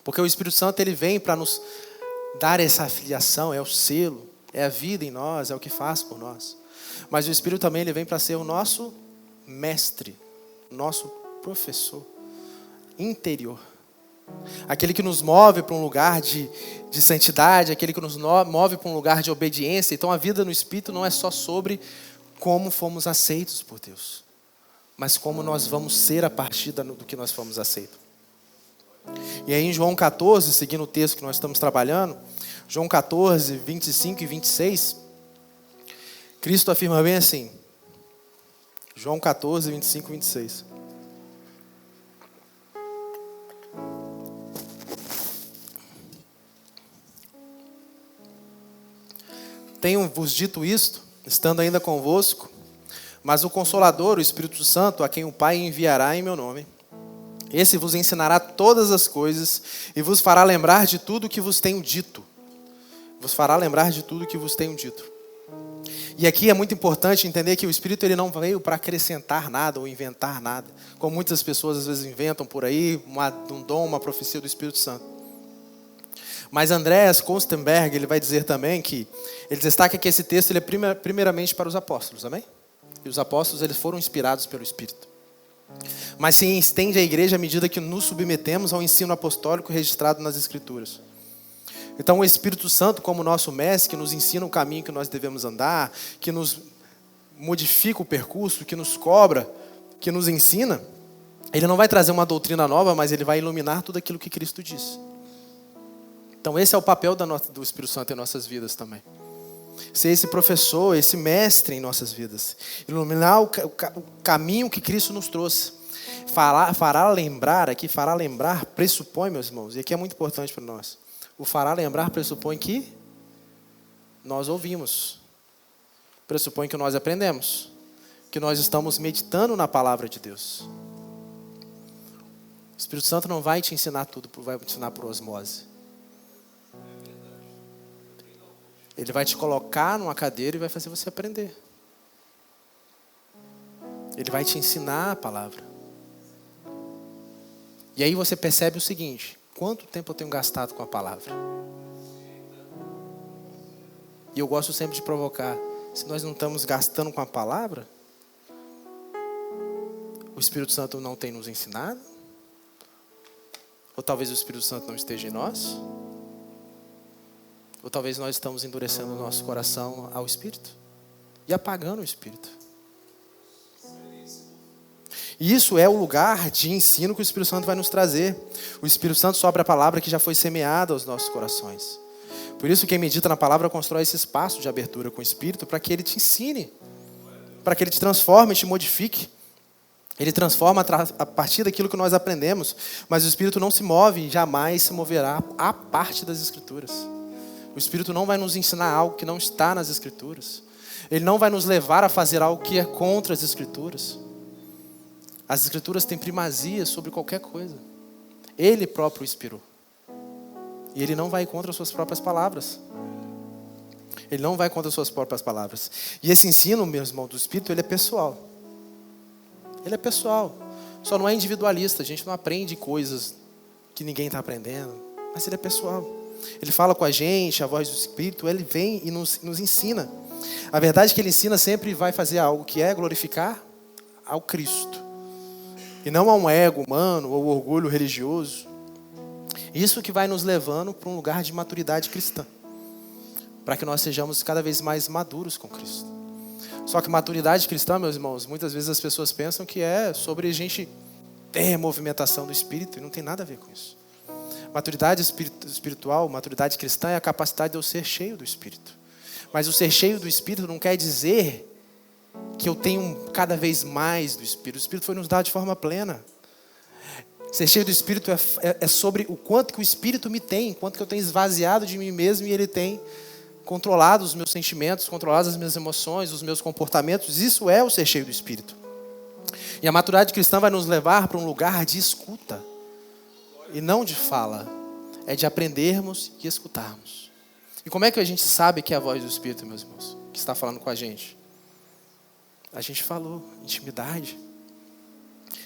Porque o Espírito Santo ele vem para nos dar essa filiação, é o selo, é a vida em nós, é o que faz por nós. Mas o Espírito também ele vem para ser o nosso mestre, nosso professor interior. Aquele que nos move para um lugar de santidade, aquele que nos move para um lugar de obediência. Então a vida no Espírito não é só sobre como fomos aceitos por Deus, mas como nós vamos ser a partir do que nós fomos aceitos. E aí em João 14, seguindo o texto que nós estamos trabalhando, João 14, 25 e 26, Cristo afirma bem assim, João 14, 25 e 26. Tenho-vos dito isto, estando ainda convosco, mas o Consolador, o Espírito Santo, a quem o Pai enviará em meu nome, esse vos ensinará todas as coisas e vos fará lembrar de tudo o que vos tenho dito. Vos fará lembrar de tudo o que vos tenho dito. E aqui é muito importante entender que o Espírito ele não veio para acrescentar nada ou inventar nada, como muitas pessoas às vezes inventam por aí, um dom, uma profecia do Espírito Santo. Mas Andreas Kostenberg, ele vai dizer também que, ele destaca que esse texto ele é primeiramente para os apóstolos, amém? E os apóstolos eles foram inspirados pelo Espírito. Mas se estende à igreja à medida que nos submetemos ao ensino apostólico registrado nas Escrituras. Então o Espírito Santo como nosso mestre, que nos ensina o caminho que nós devemos andar, que nos modifica o percurso, que nos cobra, que nos ensina, ele não vai trazer uma doutrina nova, mas ele vai iluminar tudo aquilo que Cristo disse. Então esse é o papel do Espírito Santo em nossas vidas também. Ser esse professor, esse mestre em nossas vidas. Iluminar o caminho que Cristo nos trouxe. Fará lembrar pressupõe, meus irmãos, e aqui é muito importante para nós. O fará lembrar pressupõe que nós ouvimos. Pressupõe que nós aprendemos. Que nós estamos meditando na palavra de Deus. O Espírito Santo não vai te ensinar tudo, vai te ensinar por osmose. Ele vai te colocar numa cadeira e vai fazer você aprender. Ele vai te ensinar a palavra. E aí você percebe o seguinte: quanto tempo eu tenho gastado com a palavra? E eu gosto sempre de provocar. Se nós não estamos gastando com a palavra, o Espírito Santo não tem nos ensinado? Ou talvez o Espírito Santo não esteja em nós? Ou talvez nós estamos endurecendo o nosso coração ao Espírito e apagando o Espírito. E isso é o lugar de ensino que o Espírito Santo vai nos trazer. O Espírito Santo sobre a palavra que já foi semeada aos nossos corações. Por isso quem medita na palavra constrói esse espaço de abertura com o Espírito para que ele te ensine, para que ele te transforme, te modifique. Ele transforma a partir daquilo que nós aprendemos, mas o Espírito não se move e jamais se moverá à parte das Escrituras. O Espírito não vai nos ensinar algo que não está nas Escrituras. Ele não vai nos levar a fazer algo que é contra as Escrituras. As Escrituras têm primazia sobre qualquer coisa. Ele próprio inspirou. E ele não vai contra as suas próprias palavras. Ele não vai contra as suas próprias palavras. E esse ensino, meus irmãos, do Espírito, ele é pessoal. Ele é pessoal. Só não é individualista. A gente não aprende coisas que ninguém está aprendendo. Mas ele é pessoal. Ele fala com a gente, a voz do Espírito. Ele vem e nos ensina. A verdade é que ele ensina sempre vai fazer algo que é glorificar ao Cristo. E não a um ego humano ou orgulho religioso. Isso que vai nos levando para um lugar de maturidade cristã. Para que nós sejamos cada vez mais maduros com Cristo. Só que maturidade cristã, meus irmãos, muitas vezes as pessoas pensam que é sobre a gente ter movimentação do Espírito. E não tem nada a ver com isso. Maturidade espiritual, maturidade cristã é a capacidade de eu ser cheio do Espírito. Mas o ser cheio do Espírito não quer dizer que eu tenho cada vez mais do Espírito. O Espírito foi nos dado de forma plena. Ser cheio do Espírito é sobre o quanto que o Espírito me tem, quanto que eu tenho esvaziado de mim mesmo e ele tem controlado os meus sentimentos, controlado as minhas emoções, os meus comportamentos. Isso é o ser cheio do Espírito. E a maturidade cristã vai nos levar para um lugar de escuta e não de fala. É de aprendermos e escutarmos. E como é que a gente sabe que é a voz do Espírito, meus irmãos, que está falando com a gente? A gente falou, intimidade.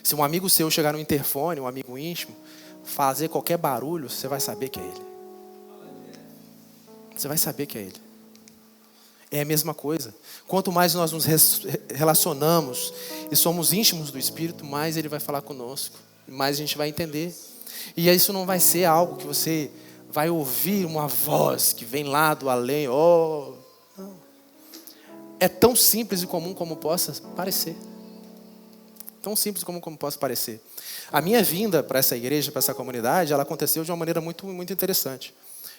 Se um amigo seu chegar no interfone, um amigo íntimo, fazer qualquer barulho, você vai saber que é ele. Você vai saber que é ele. É a mesma coisa. Quanto mais nós nos relacionamos e somos íntimos do Espírito, mais ele vai falar conosco. Mais a gente vai entender. E isso não vai ser algo que você vai ouvir uma voz que vem lá do além. Oh, não. É tão simples e comum como possa parecer. Tão simples como possa parecer. A minha vinda para essa igreja, para essa comunidade, ela aconteceu de uma maneira muito, muito interessante.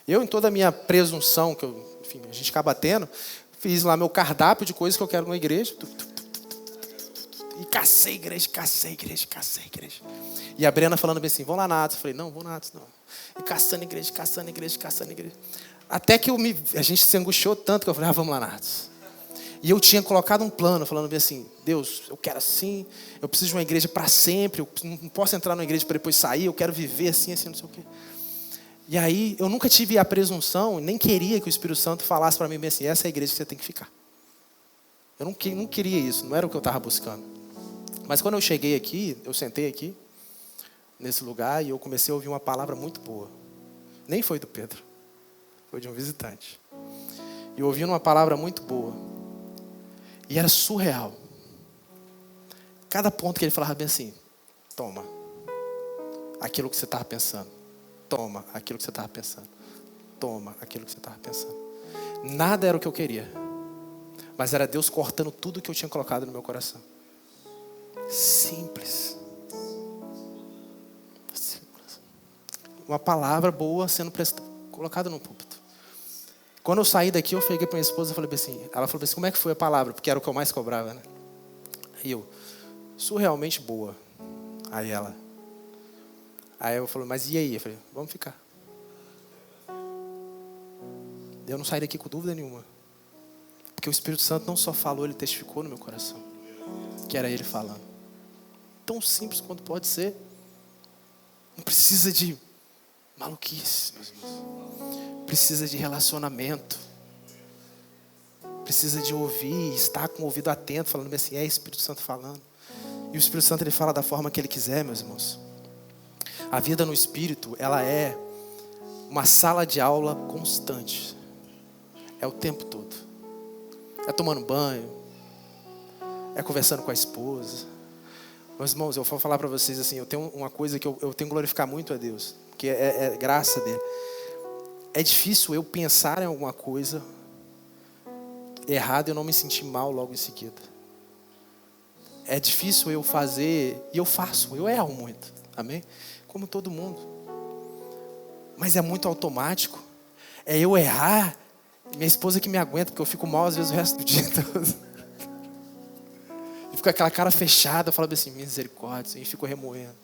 Eu, em toda a minha presunção, que a gente acaba tendo, fiz lá meu cardápio de coisas que eu quero numa igreja. E cacei igreja. E a Brena falando bem assim, vão lá na Atos. Eu falei, não, vou na Atos, não. E caçando igreja. Até que a gente se angustiou tanto que eu falei, vamos lá na Atos. E eu tinha colocado um plano, falando bem assim, Deus, eu quero assim, eu preciso de uma igreja para sempre, eu não posso entrar numa igreja para depois sair, eu quero viver assim, não sei o quê. E aí, eu nunca tive a presunção, nem queria que o Espírito Santo falasse para mim bem assim, essa é a igreja que você tem que ficar. Eu não queria isso, não era o que eu estava buscando. Mas quando eu cheguei aqui, eu sentei aqui, nesse lugar, e eu comecei a ouvir uma palavra muito boa. Nem foi do Pedro, foi de um visitante. E eu ouvi uma palavra muito boa. E era surreal. Cada ponto que ele falava bem assim, toma aquilo que você estava pensando. Toma aquilo que você estava pensando. Toma aquilo que você estava pensando. Nada era o que eu queria. Mas era Deus cortando tudo que eu tinha colocado no meu coração. Simples. Uma palavra boa sendo colocada no púlpito. Quando eu saí daqui, eu cheguei para minha esposa e falei assim, ela falou assim, como é que foi a palavra? Porque era o que eu mais cobrava, né? E eu, surrealmente boa. Aí eu falei, mas e aí? Eu falei, vamos ficar. Eu não saí daqui com dúvida nenhuma. Porque o Espírito Santo não só falou, ele testificou no meu coração. Que era ele falando. Tão simples quanto pode ser. Não precisa de maluquice, meus irmãos. Precisa de relacionamento. Precisa de ouvir, estar com o ouvido atento, falando assim, é o Espírito Santo falando. E o Espírito Santo, ele fala da forma que ele quiser, meus irmãos. A vida no Espírito, ela é uma sala de aula constante. É o tempo todo. É tomando banho. É conversando com a esposa. Meus irmãos, eu vou falar para vocês assim, eu tenho uma coisa que eu tenho que glorificar muito a Deus. Que é graça dele. É difícil eu pensar em alguma coisa errada e eu não me sentir mal logo em seguida. É difícil eu fazer, e eu faço, eu erro muito, amém? Como todo mundo. Mas é muito automático. É eu errar, minha esposa que me aguenta, porque eu fico mal às vezes o resto do dia todo. E fico com aquela cara fechada, eu falo assim, misericórdia, e fico remoendo.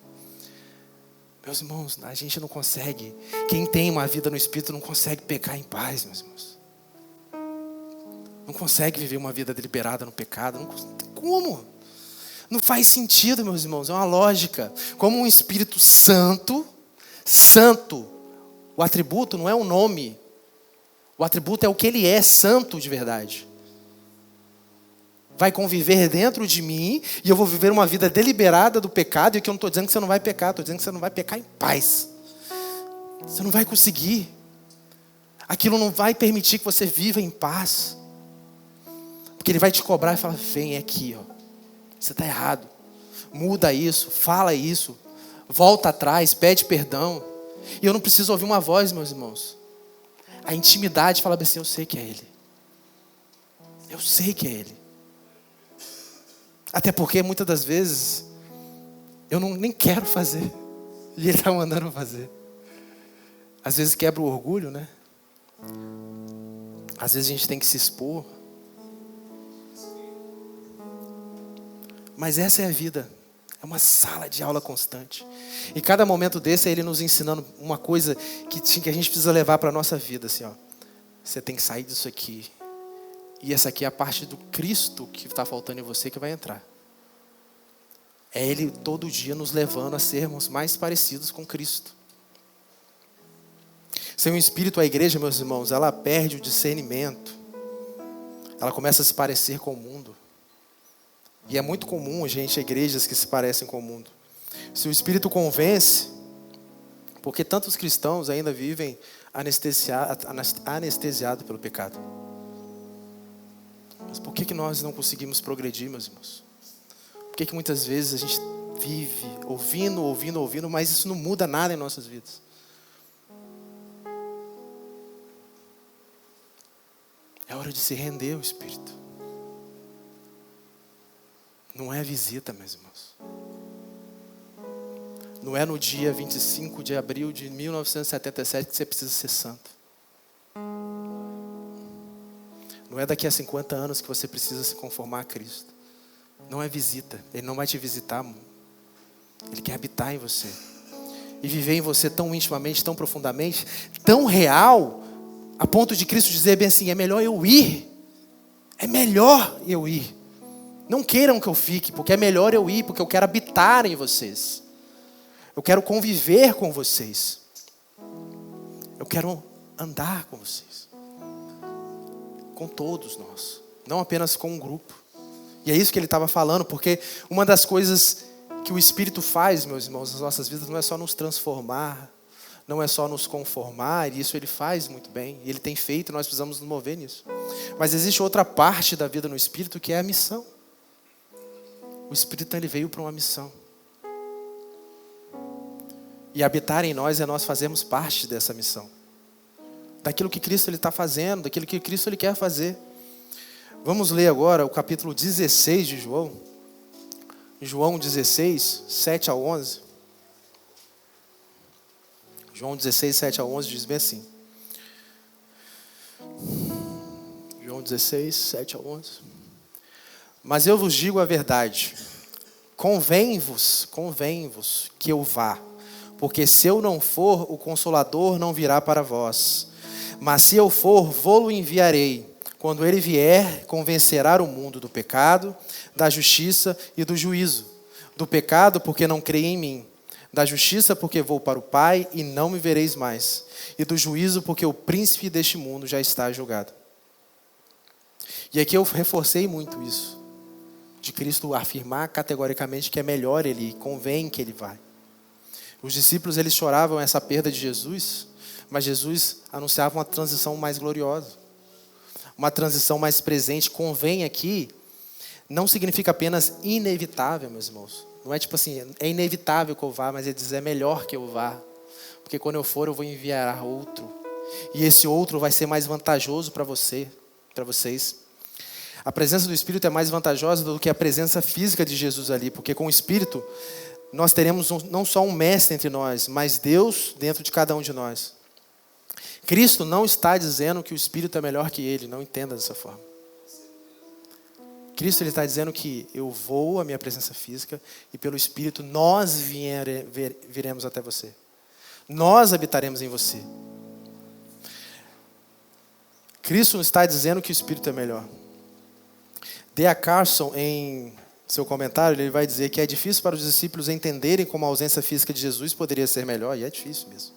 Meus irmãos, a gente não consegue, quem tem uma vida no Espírito não consegue pecar em paz, meus irmãos. Não consegue viver uma vida deliberada no pecado. Não, como? Não faz sentido, meus irmãos. É uma lógica. Como um Espírito Santo. Santo. O atributo não é um nome. O atributo é o que ele é, santo de verdade. Vai conviver dentro de mim. E eu vou viver uma vida deliberada do pecado. E aqui eu não estou dizendo que você não vai pecar. Estou dizendo que você não vai pecar em paz. Você não vai conseguir. Aquilo não vai permitir que você viva em paz. Porque ele vai te cobrar e falar, vem aqui, ó. Você está errado. Muda isso, fala isso. Volta atrás, pede perdão. E eu não preciso ouvir uma voz, meus irmãos. A intimidade fala assim, eu sei que é ele. Eu sei que é ele. Até porque muitas das vezes eu nem quero fazer. E ele está mandando fazer. Às vezes quebra o orgulho, né? Às vezes a gente tem que se expor. Mas essa é a vida. É uma sala de aula constante. E cada momento desse é ele nos ensinando uma coisa que a gente precisa levar para a nossa vida. Assim, ó. Você tem que sair disso aqui. E essa aqui é a parte do Cristo que está faltando em você que vai entrar. É ele todo dia nos levando a sermos mais parecidos com Cristo. Sem o Espírito, a igreja, meus irmãos, ela perde o discernimento. Ela começa a se parecer com o mundo. E é muito comum, gente, igrejas que se parecem com o mundo. Se o Espírito convence, porque tantos cristãos ainda vivem anestesiados pelo pecado. Mas por que nós não conseguimos progredir, meus irmãos? Por que muitas vezes a gente vive ouvindo, mas isso não muda nada em nossas vidas? É hora de se render ao Espírito. Não é visita, meus irmãos. Não é no dia 25 de abril de 1977 que você precisa ser santo. Não é daqui a 50 anos que você precisa se conformar a Cristo. Não é visita. Ele não vai te visitar. Ele quer habitar em você. E viver em você tão intimamente, tão profundamente, tão real, a ponto de Cristo dizer bem assim, é melhor eu ir. É melhor eu ir. Não queiram que eu fique, porque é melhor eu ir, porque eu quero habitar em vocês. Eu quero conviver com vocês. Eu quero andar com vocês. Com todos nós. Não apenas com um grupo. E é isso que ele estava falando, porque uma das coisas que o Espírito faz, meus irmãos, nas nossas vidas, não é só nos transformar, não é só nos conformar, e isso ele faz muito bem, e ele tem feito, nós precisamos nos mover nisso. Mas existe outra parte da vida no Espírito, que é a missão. O Espírito, ele veio para uma missão. E habitar em nós é nós fazermos parte dessa missão. Daquilo que Cristo está fazendo, daquilo que Cristo ele quer fazer. Vamos ler agora o capítulo 16 de João. João 16, 7 a 11. João 16, 7 a 11 diz bem assim. João 16, 7 a 11. Mas eu vos digo a verdade. convém-vos que eu vá, porque se eu não for, o Consolador não virá para vós. Mas se eu for, vô-lo enviarei. Quando ele vier, convencerá o mundo do pecado, da justiça e do juízo. Do pecado, porque não creem em mim. Da justiça, porque vou para o Pai e não me vereis mais. E do juízo, porque o príncipe deste mundo já está julgado. E aqui eu reforcei muito isso, de Cristo afirmar categoricamente que é melhor ele ir, convém que ele vá. Os discípulos, eles choravam essa perda de Jesus, mas Jesus anunciava uma transição mais gloriosa. Uma transição mais presente. Convém aqui não significa apenas inevitável, meus irmãos. Não é tipo assim, é inevitável que eu vá, mas ele diz, é melhor que eu vá. Porque quando eu for, eu vou enviar outro. E esse outro vai ser mais vantajoso para você, para vocês. A presença do Espírito é mais vantajosa do que a presença física de Jesus ali. Porque com o Espírito, nós teremos não só um mestre entre nós, mas Deus dentro de cada um de nós. Cristo não está dizendo que o Espírito é melhor que Ele, não entenda dessa forma. Cristo ele está dizendo que eu vou à minha presença física e pelo Espírito nós viremos até você. Nós habitaremos em você. Cristo não está dizendo que o Espírito é melhor. D.A. Carson, em seu comentário, ele vai dizer que é difícil para os discípulos entenderem como a ausência física de Jesus poderia ser melhor, e é difícil mesmo.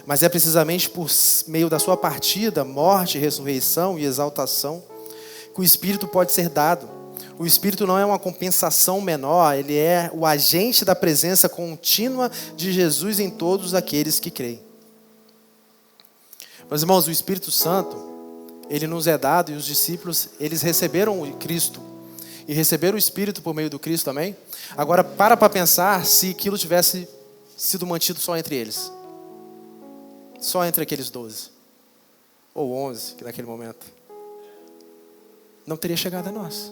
Mas é precisamente por meio da sua partida, morte, ressurreição e exaltação que o Espírito pode ser dado. O Espírito não é uma compensação menor, ele é o agente da presença contínua de Jesus em todos aqueles que creem. Meus irmãos, o Espírito Santo, ele nos é dado e os discípulos, eles receberam o Cristo e receberam o Espírito por meio do Cristo também. Agora, para pensar se aquilo tivesse sido mantido só entre eles. Só entre aqueles 12. Ou 11, que naquele momento. Não teria chegado a nós.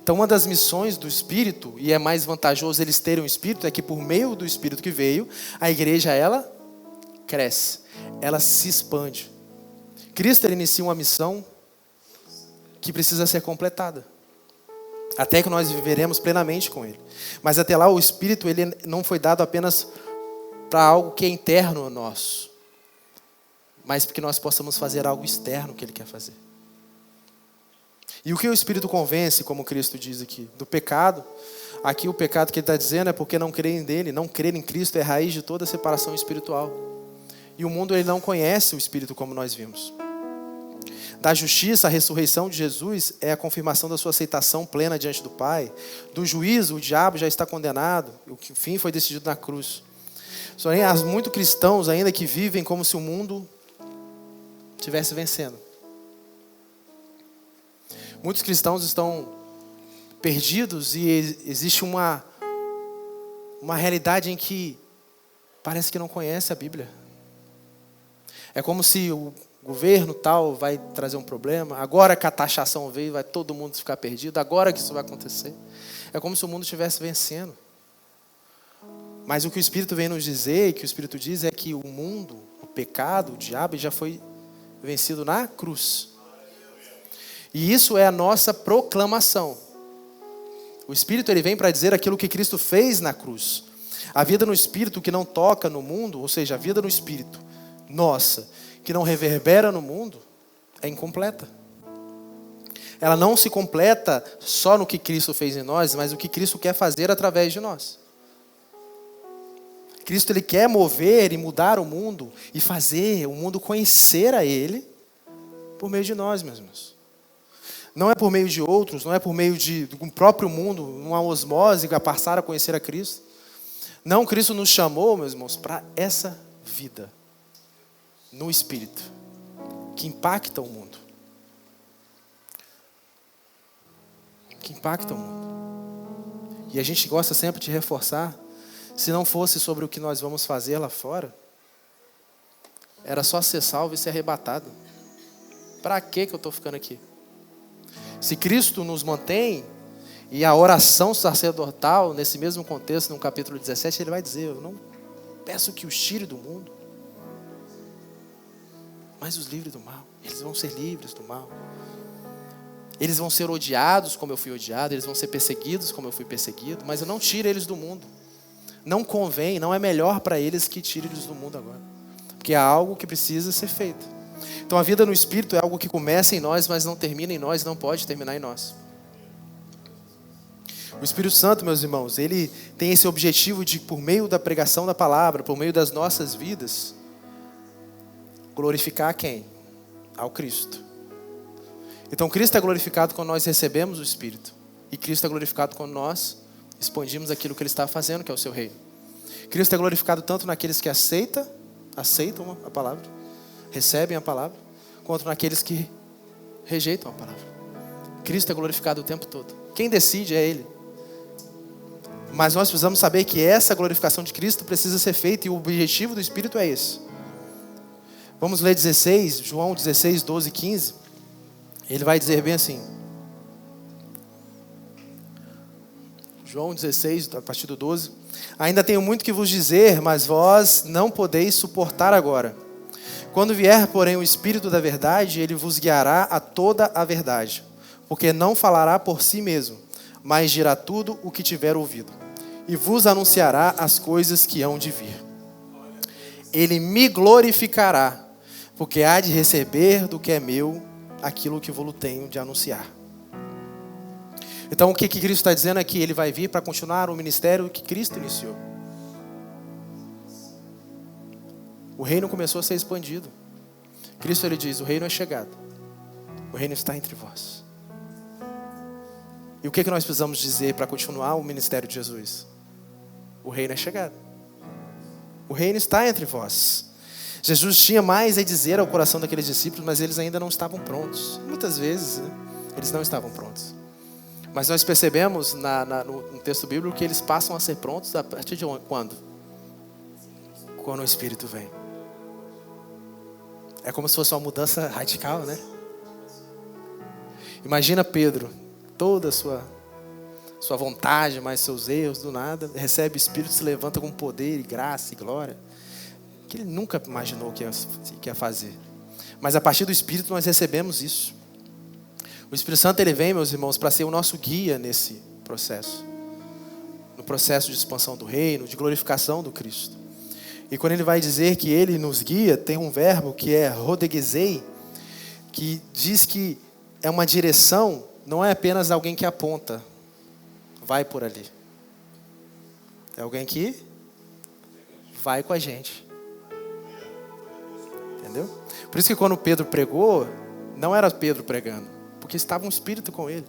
Então, uma das missões do Espírito, e é mais vantajoso eles terem o Espírito, é que por meio do Espírito que veio, a igreja, ela cresce. Ela se expande. Cristo, ele inicia uma missão que precisa ser completada. Até que nós viveremos plenamente com Ele. Mas até lá, o Espírito, ele não foi dado apenas para algo que é interno a nós, mas para que nós possamos fazer algo externo que Ele quer fazer. E o que o Espírito convence, como Cristo diz aqui? Do pecado. Aqui o pecado que Ele está dizendo é porque não creem nele. Não crer em Cristo é a raiz de toda a separação espiritual. E o mundo ele não conhece o Espírito como nós vimos. Da justiça, a ressurreição de Jesus é a confirmação da sua aceitação plena diante do Pai. Do juízo, o diabo já está condenado. O fim foi decidido na cruz. Porém, há muitos cristãos ainda que vivem como se o mundo estivesse vencendo. Muitos cristãos estão perdidos e existe uma realidade em que parece que não conhece a Bíblia. É como se o governo tal vai trazer um problema, agora que a taxação veio, vai todo mundo ficar perdido, agora que isso vai acontecer. É como se o mundo estivesse vencendo. Mas o que o Espírito vem nos dizer, e que o Espírito diz, é que o mundo, o pecado, o diabo, já foi vencido na cruz. E isso é a nossa proclamação. O Espírito ele vem para dizer aquilo que Cristo fez na cruz. A vida no Espírito que não toca no mundo, ou seja, a vida no Espírito nossa, que não reverbera no mundo, é incompleta. Ela não se completa só no que Cristo fez em nós, mas o que Cristo quer fazer através de nós. Cristo ele quer mover e mudar o mundo e fazer o mundo conhecer a Ele por meio de nós, meus irmãos. Não é por meio de outros, não é por meio de um próprio mundo, uma osmose a passar a conhecer a Cristo. Não, Cristo nos chamou, meus irmãos, para essa vida no Espírito, que impacta o mundo. Que impacta o mundo. E a gente gosta sempre de reforçar, se não fosse sobre o que nós vamos fazer lá fora, era só ser salvo e ser arrebatado. Para que eu estou ficando aqui? Se Cristo nos mantém, e a oração sacerdotal, nesse mesmo contexto, no capítulo 17, ele vai dizer, eu não peço que os tire do mundo, mas os livre do mal. Eles vão ser livres do mal. Eles vão ser odiados como eu fui odiado, eles vão ser perseguidos como eu fui perseguido, mas eu não tiro eles do mundo. Não convém, não é melhor para eles que tire eles do mundo agora. Porque é algo que precisa ser feito. Então a vida no Espírito é algo que começa em nós, mas não termina em nós, não pode terminar em nós. O Espírito Santo, meus irmãos, ele tem esse objetivo de, por meio da pregação da palavra, por meio das nossas vidas, glorificar a quem? Ao Cristo. Então Cristo é glorificado quando nós recebemos o Espírito. E Cristo é glorificado quando nós expandimos aquilo que Ele está fazendo, que é o seu reino. Cristo é glorificado tanto naqueles que aceitam a palavra, recebem a palavra, quanto naqueles que rejeitam a palavra. Cristo é glorificado o tempo todo. Quem decide é Ele. Mas nós precisamos saber que essa glorificação de Cristo precisa ser feita, e o objetivo do Espírito é esse. Vamos ler João 16, 12 e 15. Ele vai dizer bem assim. João 16, a partir do 12. Ainda tenho muito que vos dizer, mas vós não podeis suportar agora. Quando vier, porém, o Espírito da verdade, ele vos guiará a toda a verdade. Porque não falará por si mesmo, mas dirá tudo o que tiver ouvido. E vos anunciará as coisas que hão de vir. Ele me glorificará, porque há de receber do que é meu aquilo que vos tenho de anunciar. Então o que Cristo está dizendo é que Ele vai vir para continuar o ministério que Cristo iniciou. O reino começou a ser expandido. Cristo, Ele diz, o reino é chegado. O reino está entre vós. E o que nós precisamos dizer para continuar o ministério de Jesus? O reino é chegado. O reino está entre vós. Jesus tinha mais a dizer ao coração daqueles discípulos, mas eles ainda não estavam prontos. Muitas vezes, eles não estavam prontos. Mas nós percebemos no texto bíblico que eles passam a ser prontos a partir de quando? Quando o Espírito vem. É como se fosse uma mudança radical, né? Imagina Pedro, toda a sua vontade, mas seus erros, do nada, recebe o Espírito, se levanta com poder e graça e glória, que ele nunca imaginou que ia fazer. Mas a partir do Espírito nós recebemos isso. O Espírito Santo, ele vem, meus irmãos, para ser o nosso guia nesse processo. No processo de expansão do reino, de glorificação do Cristo. E quando ele vai dizer que ele nos guia, tem um verbo que é rodegizei, que diz que é uma direção, não é apenas alguém que aponta, vai por ali. É alguém que vai com a gente. Entendeu? Por isso que quando Pedro pregou, não era Pedro pregando, porque estava um Espírito com ele.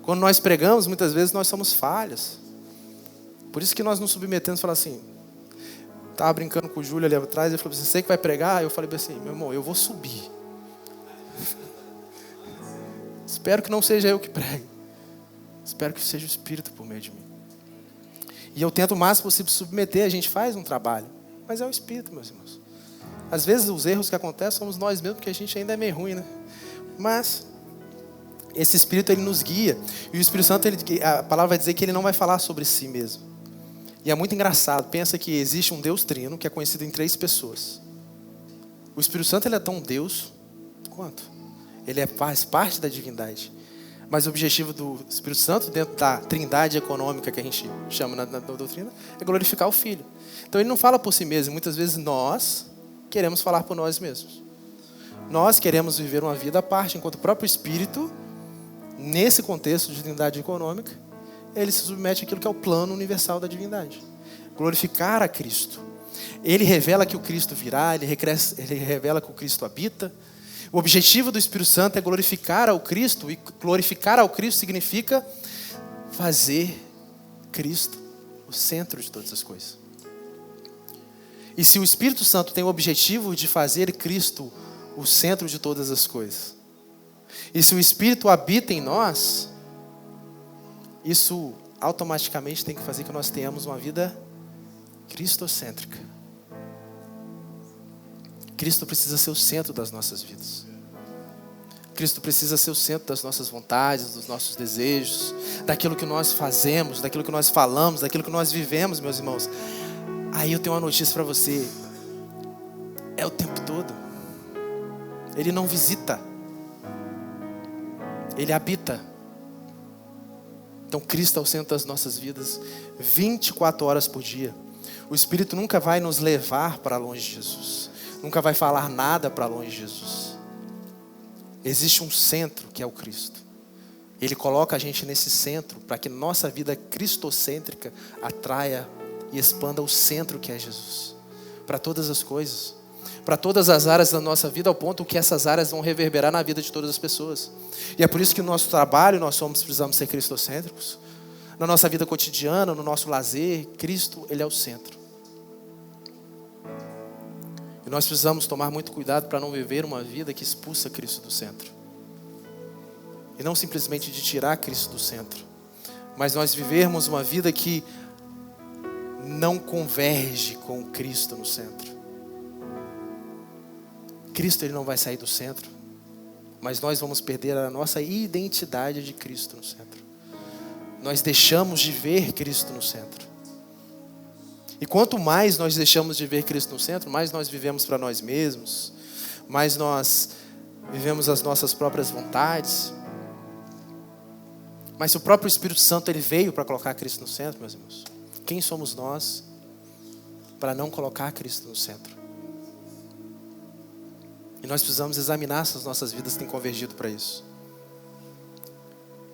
Quando nós pregamos, muitas vezes nós somos falhas. Por isso que nós nos submetemos e falamos assim, estava brincando com o Júlio ali atrás, ele falou assim, você que vai pregar? Eu falei assim, meu irmão, eu vou subir. Espero que não seja eu que pregue. Espero que seja o Espírito por meio de mim. E eu tento o máximo possível submeter, a gente faz um trabalho, mas é o Espírito, meus irmãos. Às vezes os erros que acontecem somos nós mesmos, porque a gente ainda é meio ruim, né? Mas esse Espírito, ele nos guia. E o Espírito Santo, a palavra vai dizer que ele não vai falar sobre si mesmo. E é muito engraçado. Pensa que existe um Deus trino, que é conhecido em 3 pessoas. O Espírito Santo, ele é tão Deus quanto. Ele faz parte da divindade. Mas o objetivo do Espírito Santo, dentro da trindade econômica que a gente chama na doutrina, é glorificar o Filho. Então ele não fala por si mesmo. Muitas vezes nós queremos falar por nós mesmos. Nós queremos viver uma vida à parte, enquanto o próprio Espírito, nesse contexto de trindade econômica, ele se submete àquilo que é o plano universal da divindade. Glorificar a Cristo. Ele revela que o Cristo virá, ele revela que o Cristo habita. O objetivo do Espírito Santo é glorificar ao Cristo, e glorificar ao Cristo significa fazer Cristo o centro de todas as coisas. E se o Espírito Santo tem o objetivo de fazer Cristo o centro de todas as coisas, e se o Espírito habita em nós, isso automaticamente tem que fazer que nós tenhamos uma vida cristocêntrica. Cristo precisa ser o centro das nossas vidas. Cristo precisa ser o centro das nossas vontades, dos nossos desejos, daquilo que nós fazemos, daquilo que nós falamos, daquilo que nós vivemos, meus irmãos. Aí eu tenho uma notícia para você. É o tempo todo. Ele não visita. Ele habita. Então Cristo é o centro das nossas vidas, 24 horas por dia. O Espírito nunca vai nos levar para longe de Jesus. Nunca vai falar nada para longe de Jesus. Existe um centro que é o Cristo. Ele coloca a gente nesse centro para que nossa vida cristocêntrica atraia e expanda o centro que é Jesus. Para todas as coisas. Para todas as áreas da nossa vida, ao ponto que essas áreas vão reverberar na vida de todas as pessoas. E é por isso que no nosso trabalho nós precisamos ser cristocêntricos. Na nossa vida cotidiana, no nosso lazer, Cristo, Ele é o centro. E nós precisamos tomar muito cuidado para não viver uma vida que expulsa Cristo do centro. E não simplesmente de tirar Cristo do centro, mas nós vivermos uma vida que não converge com Cristo no centro. Cristo, Ele não vai sair do centro, mas nós vamos perder a nossa identidade de Cristo no centro. Nós deixamos de ver Cristo no centro. E quanto mais nós deixamos de ver Cristo no centro, mais nós vivemos para nós mesmos, mais nós vivemos as nossas próprias vontades. Mas se o próprio Espírito Santo, Ele veio para colocar Cristo no centro, meus irmãos, quem somos nós para não colocar Cristo no centro? E nós precisamos examinar se as nossas vidas têm convergido para isso.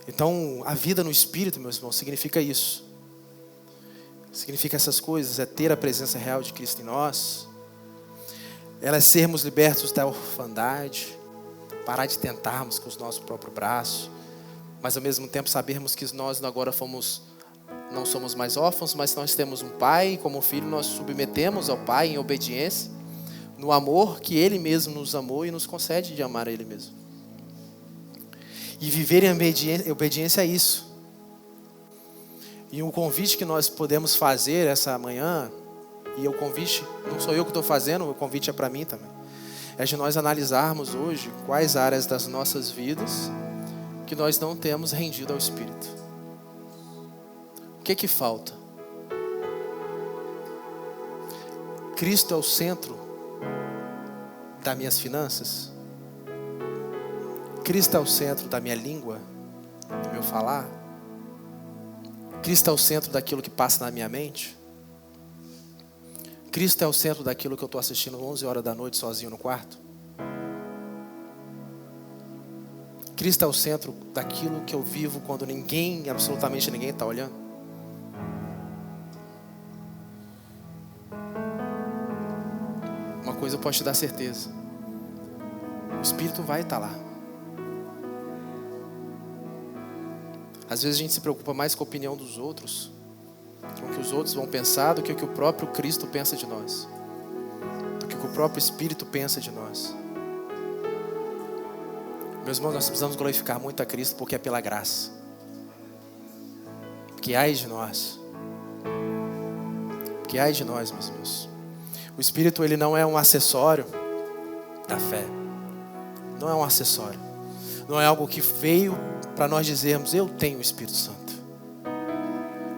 Então, a vida no Espírito, meus irmãos, significa isso. Significa essas coisas, é ter a presença real de Cristo em nós. Ela é sermos libertos da orfandade, parar de tentarmos com o nosso próprio braço, mas ao mesmo tempo sabermos que nós agora não somos mais órfãos, mas nós temos um Pai, e como filho nós submetemos ao Pai em obediência, no amor que Ele mesmo nos amou e nos concede de amar a Ele mesmo. E viver em obediência a isso. E o convite que nós podemos fazer essa manhã, e o convite, não sou eu que estou fazendo, o convite é para mim também, é de nós analisarmos hoje quais áreas das nossas vidas que nós não temos rendido ao Espírito. O que falta? Cristo é o centro das minhas finanças? Cristo é o centro da minha língua, do meu falar? Cristo é o centro daquilo que passa na minha mente? Cristo é o centro daquilo que eu estou assistindo 11 horas da noite sozinho no quarto? Cristo é o centro daquilo que eu vivo quando absolutamente ninguém está olhando? Uma coisa eu posso te dar certeza: o Espírito vai estar lá. Às vezes a gente se preocupa mais com a opinião dos outros, com o que os outros vão pensar, do que o que o próprio Cristo pensa de nós, do que o que o próprio Espírito pensa de nós. Meus irmãos, nós precisamos glorificar muito a Cristo, porque é pela graça. Porque ai de nós. Porque ai de nós, meus irmãos. O Espírito, ele não é um acessório da fé. Não é um acessório. Não é algo que veio para nós dizermos: eu tenho o Espírito Santo.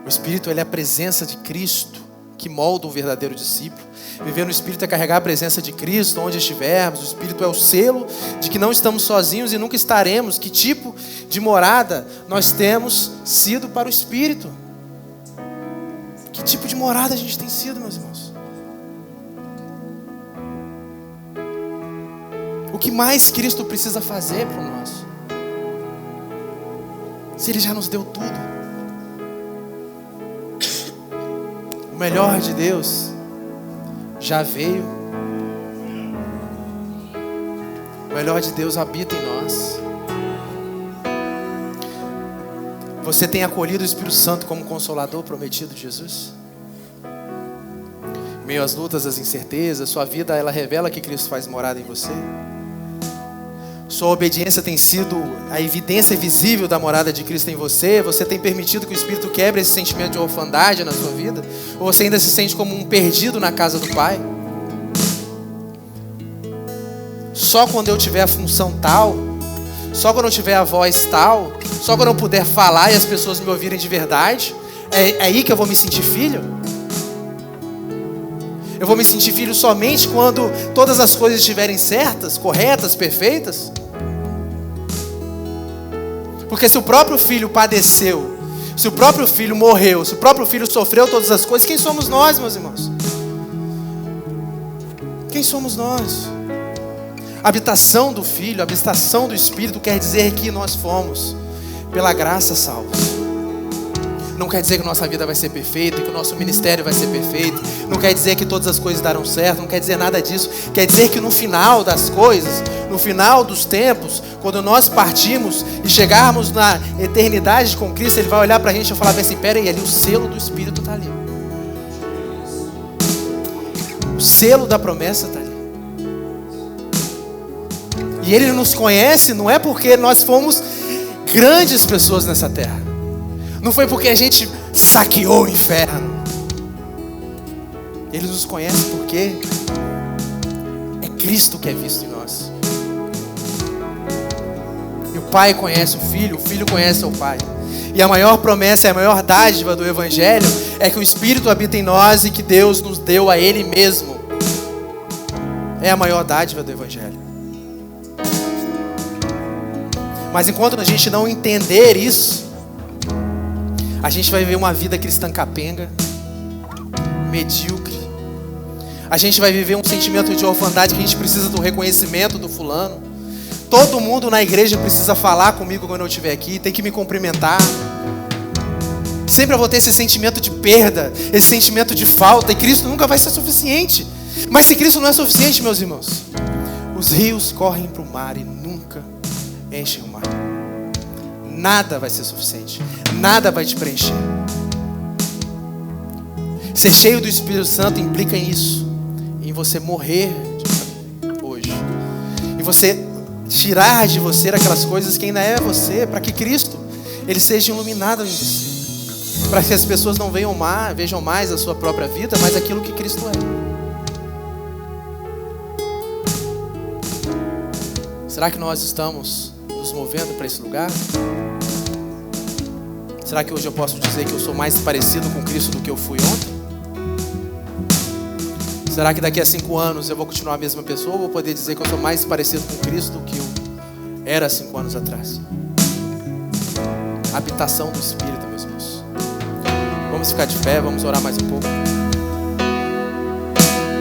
O Espírito, ele é a presença de Cristo que molda o verdadeiro discípulo. Viver no Espírito é carregar a presença de Cristo onde estivermos. O Espírito é o selo de que não estamos sozinhos e nunca estaremos. Que tipo de morada nós temos sido para o Espírito? Que tipo de morada a gente tem sido, meus irmãos? O que mais Cristo precisa fazer para nós? Se Ele já nos deu tudo. O melhor de Deus já veio. O melhor de Deus habita em nós. Você tem acolhido o Espírito Santo como Consolador prometido de Jesus? Em meio às lutas, às incertezas, sua vida, ela revela que Cristo faz morada em você? Sua obediência tem sido a evidência visível da morada de Cristo em você? Você tem permitido que o Espírito quebre esse sentimento de orfandade na sua vida? Ou você ainda se sente como um perdido na casa do Pai? Só quando eu tiver a função tal, só quando eu tiver a voz tal, só quando eu puder falar e as pessoas me ouvirem de verdade, é aí que eu vou me sentir filho? Eu vou me sentir filho somente quando todas as coisas estiverem certas, corretas, perfeitas? Porque se o próprio Filho padeceu, se o próprio Filho morreu, se o próprio Filho sofreu todas as coisas, quem somos nós, meus irmãos? Quem somos nós? A habitação do Filho, a habitação do Espírito quer dizer que nós fomos, pela graça, salvos. Não quer dizer que nossa vida vai ser perfeita, que o nosso ministério vai ser perfeito. Não quer dizer que todas as coisas darão certo. Não quer dizer nada disso. Quer dizer que no final das coisas, no final dos tempos, quando nós partimos e chegarmos na eternidade com Cristo, Ele vai olhar pra gente e falar assim: pera aí, ali o selo do Espírito está ali. O selo da promessa está ali. E Ele nos conhece não é porque nós fomos grandes pessoas nessa terra. Não foi porque a gente saqueou o inferno. Ele nos conhece porque é Cristo que é visto em nós. E o Pai conhece o Filho conhece o Pai. E a maior promessa e a maior dádiva do Evangelho é que o Espírito habita em nós e que Deus nos deu a Ele mesmo. É a maior dádiva do Evangelho. Mas enquanto a gente não entender isso, a gente vai viver uma vida cristã capenga, medíocre. A gente vai viver um sentimento de orfandade que a gente precisa do reconhecimento do fulano. Todo mundo na igreja precisa falar comigo quando eu estiver aqui, tem que me cumprimentar. Sempre eu vou ter esse sentimento de perda, esse sentimento de falta, e Cristo nunca vai ser suficiente. Mas se Cristo não é suficiente, meus irmãos, os rios correm para o mar e nunca enchem o mar. Nada vai ser suficiente. Nada vai te preencher. Ser cheio do Espírito Santo implica nisso. Em você morrer hoje. Em você tirar de você aquelas coisas que ainda é você. Para que Cristo Ele seja iluminado em você. Para que as pessoas não vejam mais a sua própria vida, mas aquilo que Cristo é. Será que nós estamos nos movendo para esse lugar? Será que hoje eu posso dizer que eu sou mais parecido com Cristo do que eu fui ontem? Será que daqui a 5 anos eu vou continuar a mesma pessoa ou vou poder dizer que eu sou mais parecido com Cristo do que eu era 5 anos atrás? A habitação do Espírito, meus irmãos. Vamos ficar de pé, vamos orar mais um pouco.